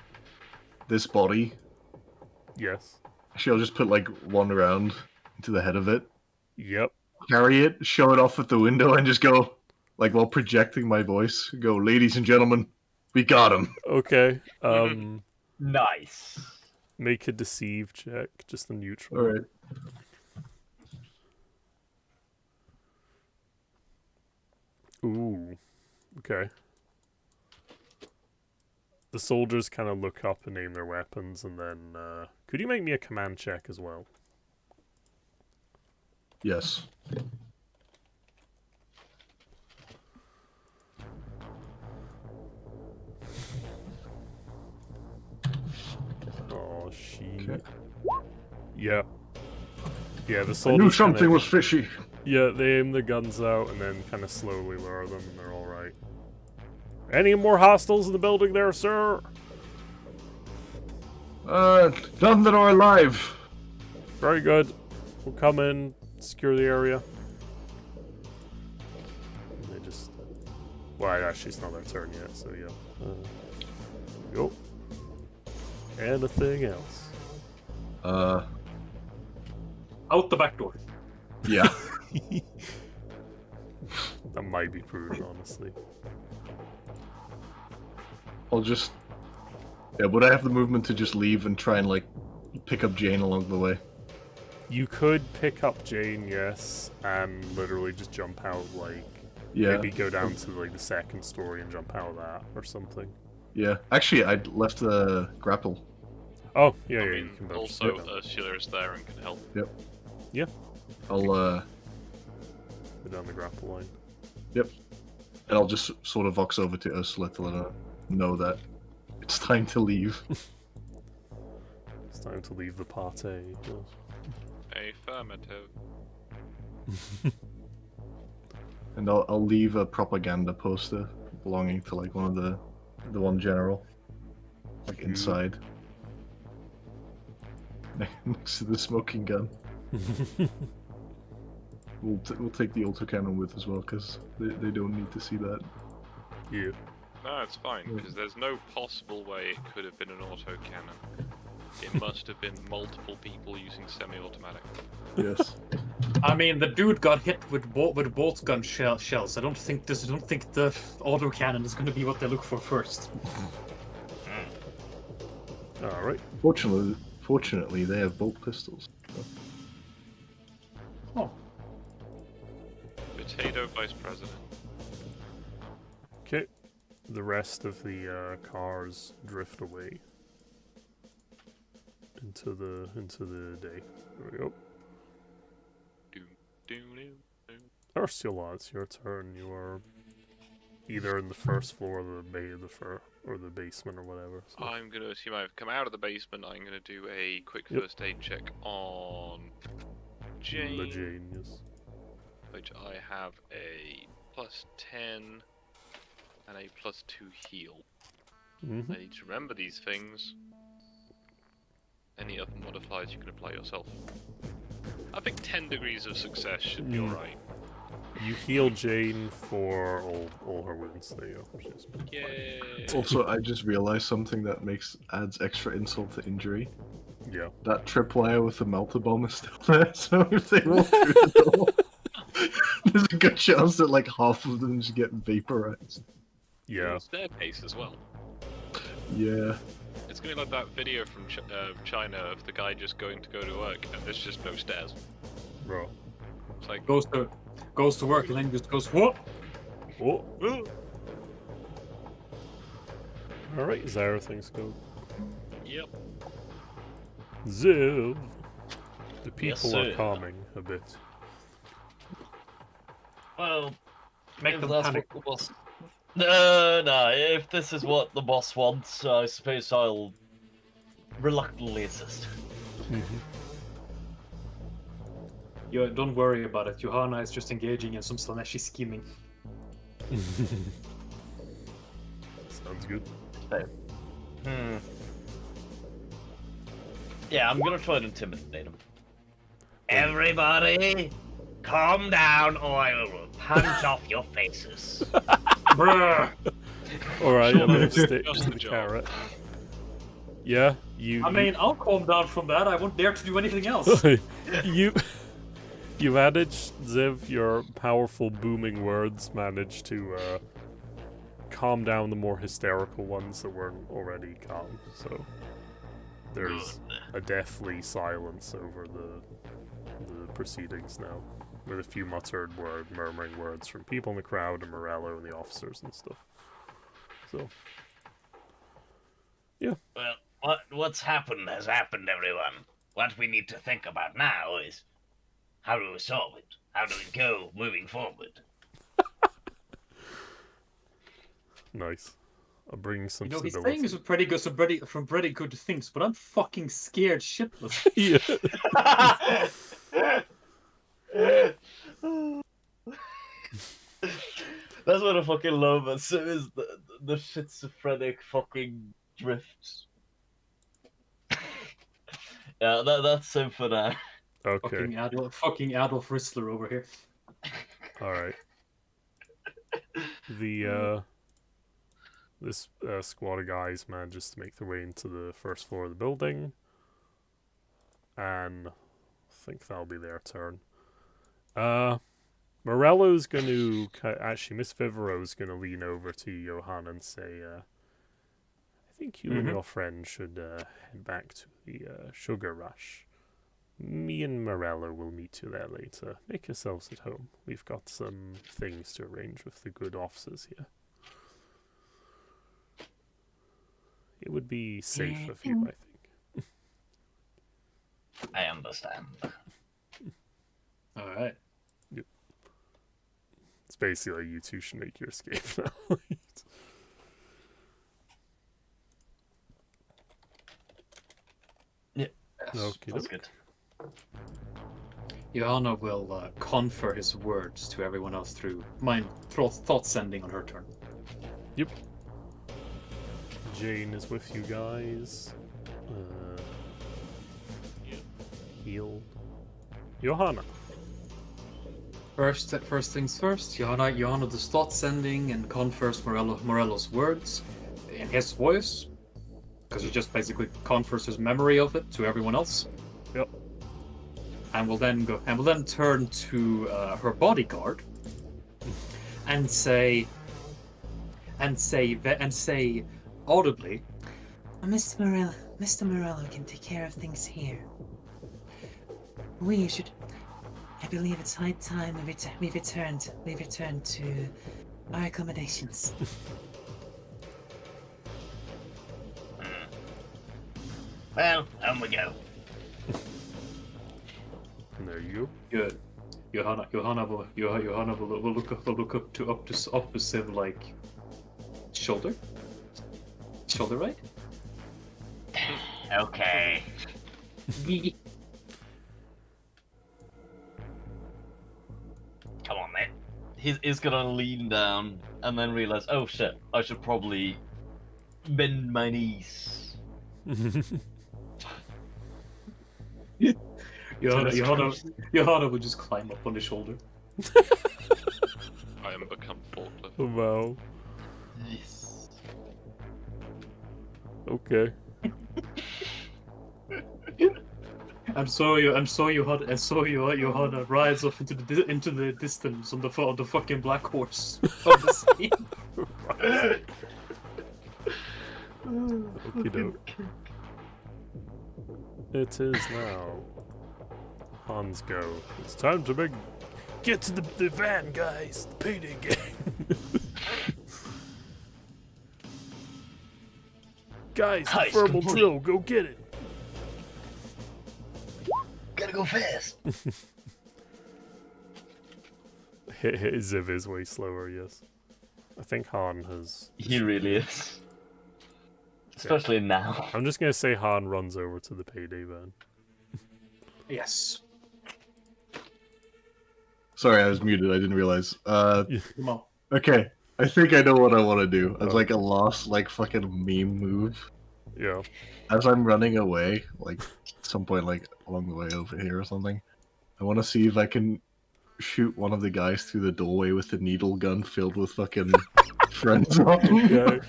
this body. Yes. Actually, I'll just put like one round into the head of it. Yep. Carry it, show it off at the window, and just go, like, while projecting my voice, go, ladies and gentlemen, we got him. Okay. Nice. Make a deceive check, just a neutral. All right. Ooh. Okay. The soldiers kind of look up and aim their weapons, and then could you make me a command check as well? Yes. Oh, she. Okay. Yeah. Yeah, the I soldiers. knew something kinda, was fishy. Yeah, they aim the guns out and then kind of slowly lower them, and they're all right. Any more hostiles in the building there, sir? None that are alive. Very good. We'll come in, secure the area. And they just. Well, actually, it's not their turn yet, so yeah. Go. Anything else? Out the back door. Yeah. That might be prudent, honestly. I'll just. Yeah, would I have the movement to just leave and try and, like, pick up Jane along the way? You could pick up Jane, yes, and literally just jump out, like, Yeah. maybe go down to, like, the second story and jump out of that, or something. Yeah. Actually, I'd left the grapple. Oh, yeah, I yeah, mean, you can both. also, Ursula is there and can help. Yep. Yeah. I'll, Go down the grapple line. Yep. And I'll just sort of vox over to Ursula to let her know that it's time to leave. It's time to leave the party. Affirmative. And I'll leave a propaganda poster belonging to like one of the one general, like inside, next to the smoking gun. We'll take the autocannon with as well, because they don't need to see that. Yeah. No, it's fine, because there's no possible way it could have been an autocannon. It must have been multiple people using semi-automatic. Yes. I mean, the dude got hit with bolt gun shells. I don't think the autocannon is going to be what they look for first. All right. Fortunately, they have bolt pistols. Oh. Potato Vice President. Okay. The rest of the cars drift away into the day. There we go. Ursula, it's your turn. You are either in the first floor of the basement or whatever. So. I'm gonna assume I've come out of the basement. I'm gonna do a quick first aid check on Jane. The Jane, yes. Which I have a +10 and a +2 heal. Mm-hmm. I need to remember these things. Any other modifiers you can apply yourself. I think 10 degrees of success should be alright. You heal Jane for all her wounds. There you go. Yay! Also, I just realized something that adds extra insult to injury. Yeah. That tripwire with the melter bomb is still there, so if they roll through the door, there's a good chance that like half of them just get vaporized. Yeah. Staircase as well. Yeah. It's gonna be like that video from China of the guy just going to work and there's just no stairs. Bro. It's like Goes to work and then just goes, whoop! Oh. All right. Is that everything's go? Yep. Ziv. The people Yes, are sir. calming a bit. Well, Make if them that's panic. what the boss... No, if this is what the boss wants, I suppose I'll reluctantly assist. You don't worry about it. Johanna is just engaging in some Slaneshi scheming. Sounds good. Yeah, I'm gonna try and intimidate him. Everybody, calm down or I will punch off your faces. Bruh! Alright, a bit of Just stick the to the job. carrot. Yeah, you. I mean, I'll calm down from that. I won't dare to do anything else. you managed, Ziv, your powerful booming words managed to calm down the more hysterical ones that weren't already calm. So there's a deathly silence over the proceedings now, with a few murmuring words from people in the crowd and Morello and the officers and stuff. So, yeah. Well, what's happened has happened, everyone. What we need to think about now is how do we solve it? How do we go moving forward? Nice. I'll bring some You know, he's stability. saying some pretty good things, but I'm fucking scared shitless. Yeah. That's what I fucking love. As soon as the schizophrenic fucking drift. Yeah, that's him for now. Okay. Fucking Adolf Rissler over here. Alright. This squad of guys manages to make their way into the first floor of the building. And I think that'll be their turn. Morello's going to... Actually, Miss Vivero's going to lean over to Johanna and say, I think you and your friend should head back to the Sugar Rush. Me and Morello will meet you there later. Make yourselves at home. We've got some things to arrange with the good officers here. It would be safer for you, I think. I understand. Alright. It's basically like you two should make your escape now. Yeah. Okay, That's good. Johanna will confer his words to everyone else through thought sending on her turn. Yep. Jane is with you guys. Heal. Johanna. First things first, Johanna does thought sending and confers Morello's words in his voice, because he just basically confers his memory of it to everyone else. Yep. And will then turn to her bodyguard and say audibly, Mr. Morello can take care of things here. I believe it's high time we return to our accommodations. Well, on we go. And there you good. Johanna will look up to Siv like shoulder right? Okay. Come on, then. He's gonna lean down and then realize, oh shit, I should probably bend my knees. Johanna will just climb up on his shoulder. I am become forklift. go. Wow. Yes. Okay. And so Johanna rides off into the distance on the fucking black horse of the sea. Okie doke. It is now Hans go. It's time to get to the van, guys. The payday gang. Guys, the Heist thermal complete. drill. Go get it. Gotta go fast. Ziv is way slower, yes. I think Han has... He really is. Especially now. I'm just gonna say Han runs over to the payday van. Yes. Sorry, I was muted. I didn't realize. Come on. Okay. I think I know what I want to do. As Oh. like a last, like fucking meme move. Yeah. As I'm running away, like at some point, like along the way over here or something, I want to see if I can shoot one of the guys through the doorway with the needle gun filled with fucking friends on. Okay.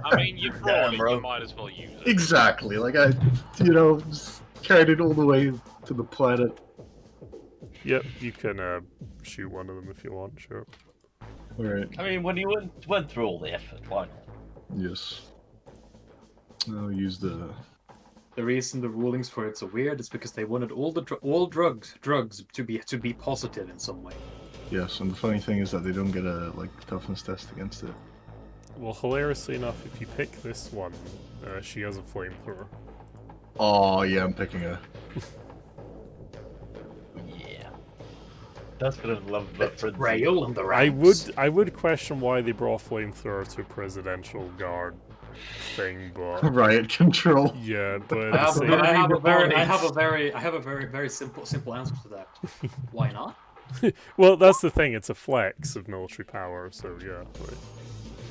I mean, you brought it, bro. you might as well use it. Exactly. Like I, just carried it all the way to the planet. Yep, you can shoot one of them if you want, sure. All right. I mean, when you went through all the effort, why not? Yes. I'll use the. The reason the rulings for it so weird is because they wanted all drugs to be positive in some way. Yes, and the funny thing is that they don't get a like toughness test against it. Well, hilariously enough, if you pick this one, she has a flamethrower. Oh yeah, I'm picking a. Yeah. That's gonna love the friends. Rail on the right. I would question why they brought flamethrower to a presidential guard thing, but Riot control. yeah, but I at the have same- a very simple answer to that. Why not? well, that's the thing. It's a flex of military power, so yeah. Right.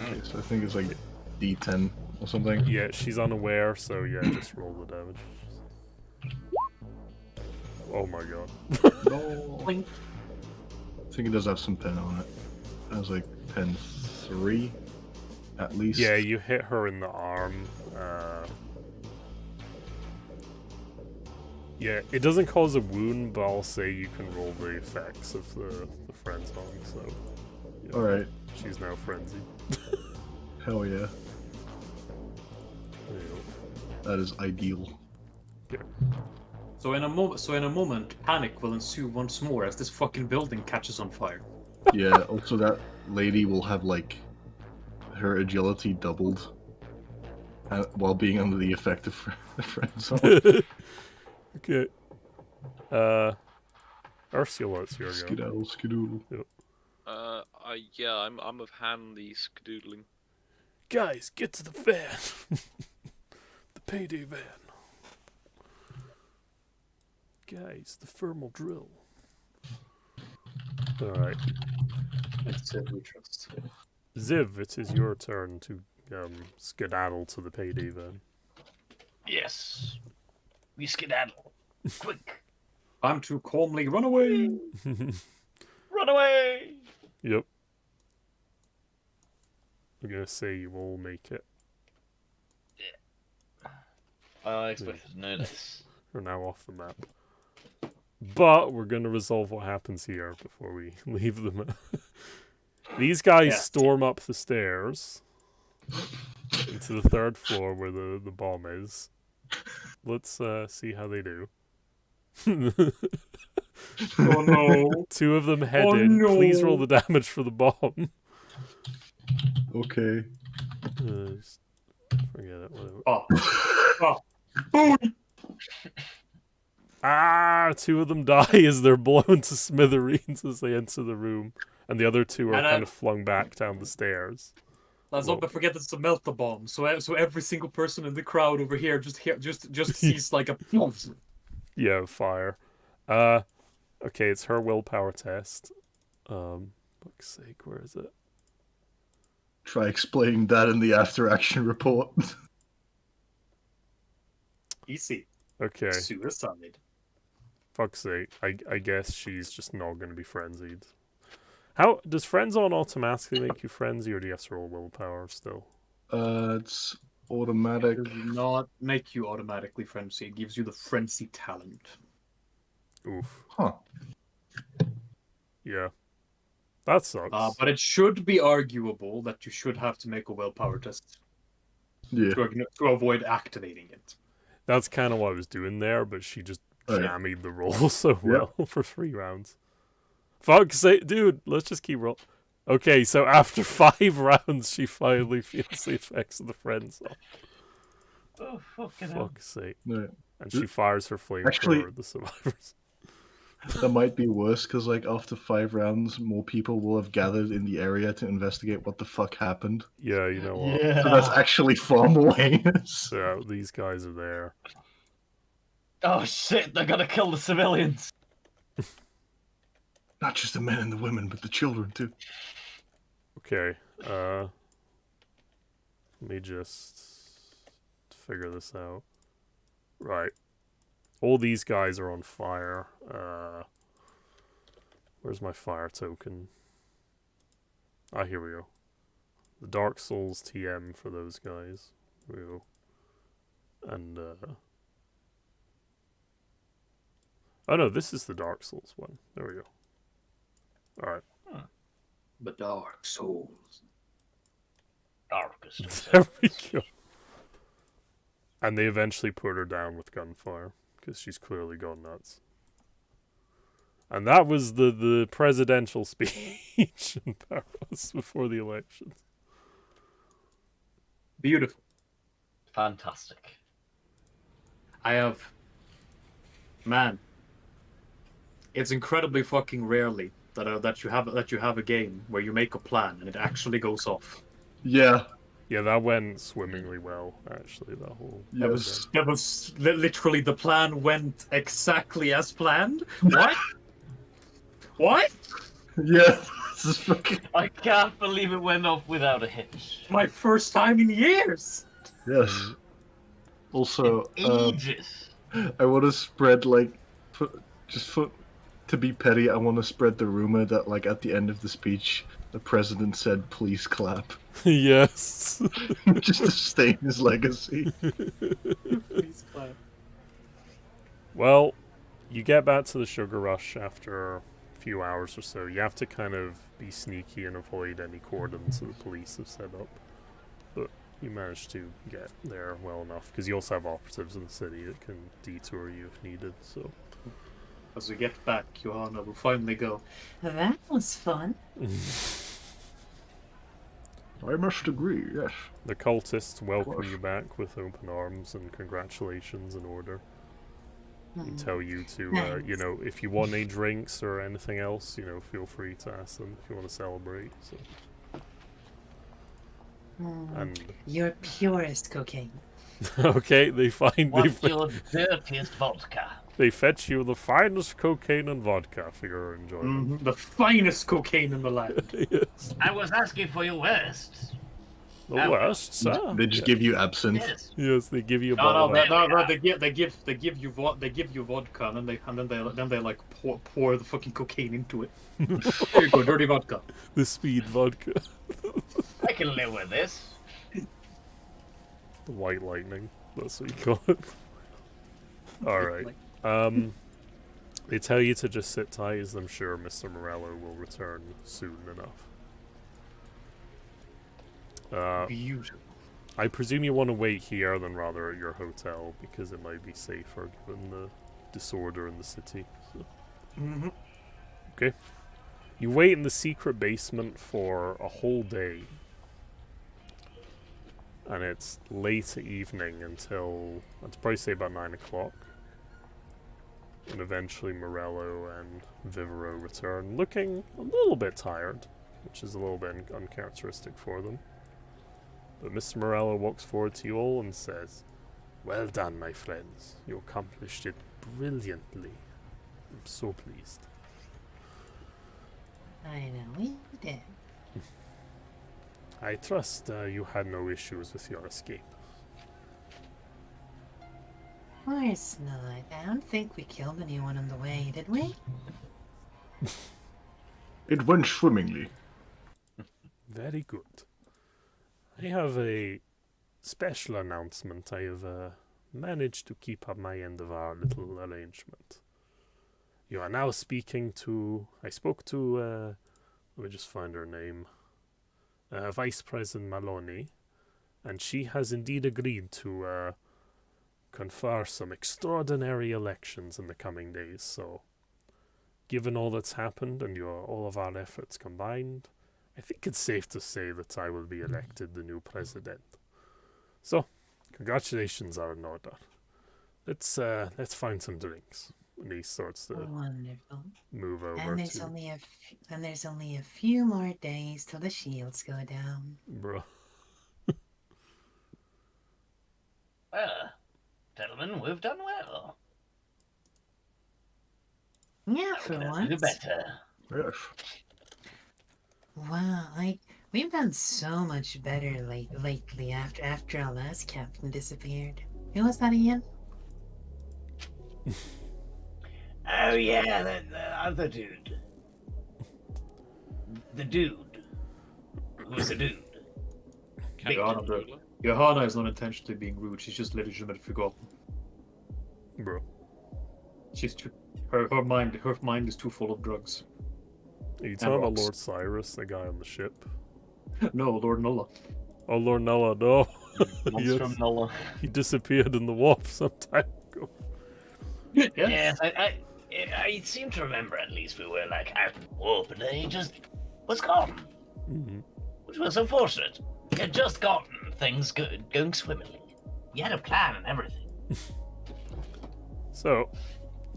Okay, so I think it's like D10 or something. Yeah, she's unaware, so yeah, just roll the damage. Oh my god. No. I think it does have some pen on it. It has like pen 3, at least. Yeah, you hit her in the arm. Yeah, it doesn't cause a wound, but I'll say you can roll the effects of the friend song, so... Yeah, All right. she's now frenzied. Hell yeah. There you That is ideal. go. Okay. So in a moment, panic will ensue once more as this fucking building catches on fire. Yeah. Also, that lady will have like her agility doubled while being under the effect of friend zone. Okay. Ursula, it's your go. Skedaddle, skedoodle. Yeah, I'm of hand the skedoodling. Guys, get to the van! The payday van. guys, the thermal drill. Alright. It's we trust. Ziv, it is your turn to skedaddle to the payday then. Yes. We skedaddle. Quick. Time to calmly run away. Run away! Yep. I'm gonna say you all make it. I expected to know this. We're now off the map. But we're gonna resolve what happens here before we leave the map. These guys storm up the stairs into the 3rd floor where the bomb is. Let's see how they do. Oh no. 2 of them head in. No. Please roll the damage for the bomb. Okay. Just forget it. Whatever. Oh. Boom. Ah! 2 of them die as they're blown to smithereens as they enter the room, and the other 2 are kind of flung back down the stairs. Let's not forget it's to melt the bomb. So every single person in the crowd over here just sees like a Yeah, fire. Okay, it's her willpower test. Fuck's sake, where is it? Try explaining that in the after action report. easy. Okay. Suicide. Fuck's sake. I guess she's just not going to be frenzied. How does friends on automatically make you frenzy, or do you have to roll willpower still? It's automatic. It does not make you automatically frenzy. It gives you the frenzy talent. Oof. Huh. Yeah. That sucks. But it should be arguable that you should have to make a willpower test Yeah. to avoid activating it. That's kind of what I was doing there, but she just Oh, yeah. jammied the roll so well for 3 rounds. Fuck's sake, dude, let's just keep rolling. Okay, so after 5 rounds, she finally feels the effects of the friends off. Oh, fucking hell. Fuck's sake. Yeah. And she fires her flamethrower Actually- at the survivors. That might be worse because, like, after 5 rounds, more people will have gathered in the area to investigate what the fuck happened. Yeah, you know what? Yeah. So that's actually far more heinous. So these guys are there. Oh shit, they're gonna kill the civilians. Not just the men and the women, but the children too. Okay, let me just figure this out. Right. All these guys are on fire. Where's my fire token? Ah, here we go. The Dark Souls TM for those guys. Here we go. And, oh no, this is the Dark Souls one. There we go. Alright. The Dark Souls. Darkest. There we go. And they eventually put her down with gunfire, because she's clearly gone nuts. And that was the presidential speech in Paris before the elections. Beautiful. Fantastic. I have... Man. It's incredibly fucking rarely that you have a game where you make a plan and it actually goes off. Yeah. Yeah, that went swimmingly well, actually, that whole... Yes. That was literally the plan went exactly as planned. What? What? Yeah. This is fucking... I can't believe it went off without a hitch. My first time in years. Yes. Also, Ages. I want to spread, like, to be petty, I want to spread the rumor that, like, at the end of the speech, the president said, "Please clap," Yes. just to stain his legacy. Please clap. Well, you get back to the Sugar Rush after a few hours or so. You have to kind of be sneaky and avoid any cordons that the police have set up. But you managed to get there well enough, because you also have operatives in the city that can detour you if needed, so... As we get back, Johanna will finally go, That was fun. I must agree, yes. The cultists welcome course. you back with open arms and congratulations and order. And tell you to, you know, if you want any drinks or anything else, you know, feel free to ask them if you want to celebrate. So. And Your purest cocaine. okay, they find What's your dirtiest vodka? They fetch you the finest cocaine and vodka for your enjoyment. The finest cocaine in the land. Yes. I was asking for your worst. The Oh, worst, sir. They just give you absinthe. Yes. Yes, they give you a No, bottle. they give you vodka, and then they like pour the fucking cocaine into it. Here you go, dirty vodka. The speed vodka. I can live with this. The white lightning. That's what you call it. Alright. They tell you to just sit tight, as I'm sure Mr. Morello will return soon enough. Beautiful. I presume you want to wait here than rather at your hotel, because it might be safer given the disorder in the city. So. Okay. You wait in the secret basement for a whole day. And it's late evening until, I'd probably say about 9 o'clock. And eventually Morello and Vivero return, looking a little bit tired, which is a little bit uncharacteristic for them. But Mr. Morello walks forward to you all and says, "Well done, my friends. You accomplished it brilliantly. I'm so pleased." I know we did. I trust you had no issues with your escape. Of course not. I don't think we killed anyone on the way, did we? It went swimmingly. Very good. I have a special announcement. I have managed to keep up my end of our little arrangement. You are now speaking to... I spoke to... let me just find her name. Vice President Maloney. And she has indeed agreed to confer some extraordinary elections in the coming days. So, given all that's happened and all of our efforts combined, I think it's safe to say that I will be elected the new president. So, congratulations are in order. Let's find some drinks. And he starts to Wonderful. move over And there's only a few more days till the shields go down. Bro. Well, gentlemen, we've done well. Yeah, for Do once. better. Yes. Wow, we've done so much better lately after our last captain disappeared. Who was that again? Oh yeah, the other dude. The dude. Who's the dude? Big dude. Johanna is not intentionally being rude. She's just legitimately forgotten. Bro. She's too. Her mind is too full of drugs. Are you talking about rocks. Lord Cyrus, the guy on the ship? No, Lord Nulla. Oh, Lord Nulla, no. Monstrum Yes. Nulla. He disappeared in the warp some time ago. Yes, I seem to remember at least we were like out in the warp and then he just was gone. Mm-hmm. Which was unfortunate. He had just gotten things going swimmingly. He had a plan and everything. So,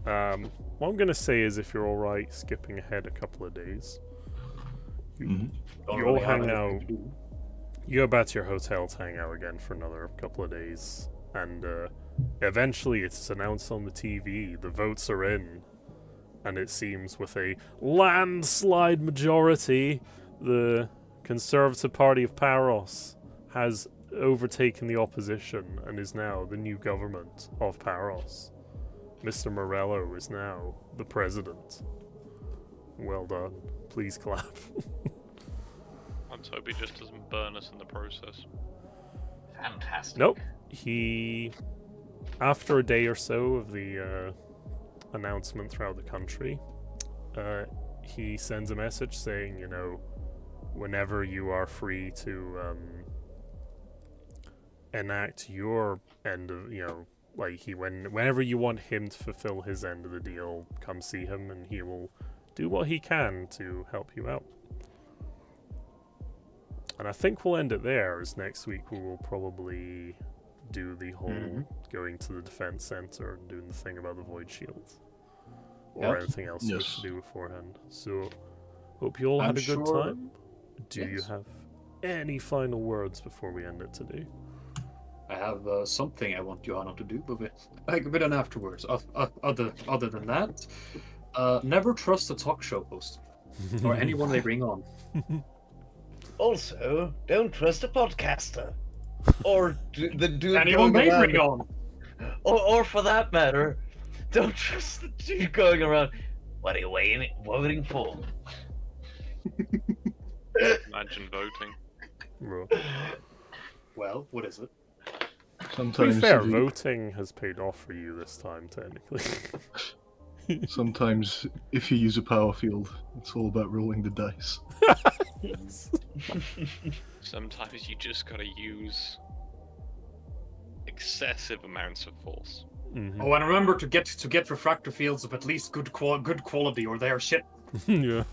what I'm going to say is if you're alright skipping ahead a couple of days, you all hang out, you go back to your hotel to hang out again for another couple of days, and eventually it's announced on the TV, the votes are in, and it seems with a landslide majority, the Conservative Party of Paros has overtaken the opposition and is now the new government of Paros. Mr. Morello is now the president. Well done. Please clap. Let's hope he just doesn't burn us in the process. Fantastic. Nope. He, after a day or so of the announcement throughout the country, he sends a message saying, you know, whenever you are free to enact your end of, you know, like whenever you want him to fulfill his end of the deal, come see him and he will do what he can to help you out. And I think we'll end it there, as next week we will probably do the whole going to the defense center and doing the thing about the void shield. Or anything else we wish to do beforehand. So, hope you all had a good time. Do you have any final words before we end it today? I have something I want Johanna to do, but then afterwards. Other than that, never trust a talk show host or anyone they bring on. Also, don't trust a podcaster. Or the dude Anyone going they around, bring on. or for that matter, don't trust the dude going around. What are you voting for? Imagine voting. Bro. Well, what is it? To be Sometimes, fair, if you, voting has paid off for you this time, technically. sometimes if you use a power field, it's all about rolling the dice. Yes. Sometimes you just gotta use excessive amounts of force. Mhm. Oh, and remember to get refractor fields of at least good quality, or they are shit. Yeah.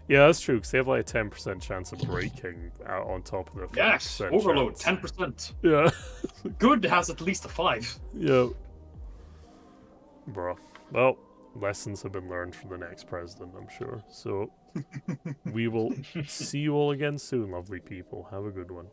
Yeah, that's true, because they have like a 10% chance of breaking out on top of the 5% Yes, overload, chance. 10%. Yeah. Good has at least a 5. Yeah. Bro. Well, lessons have been learned for the next president, I'm sure. So, we will see you all again soon, lovely people. Have a good one.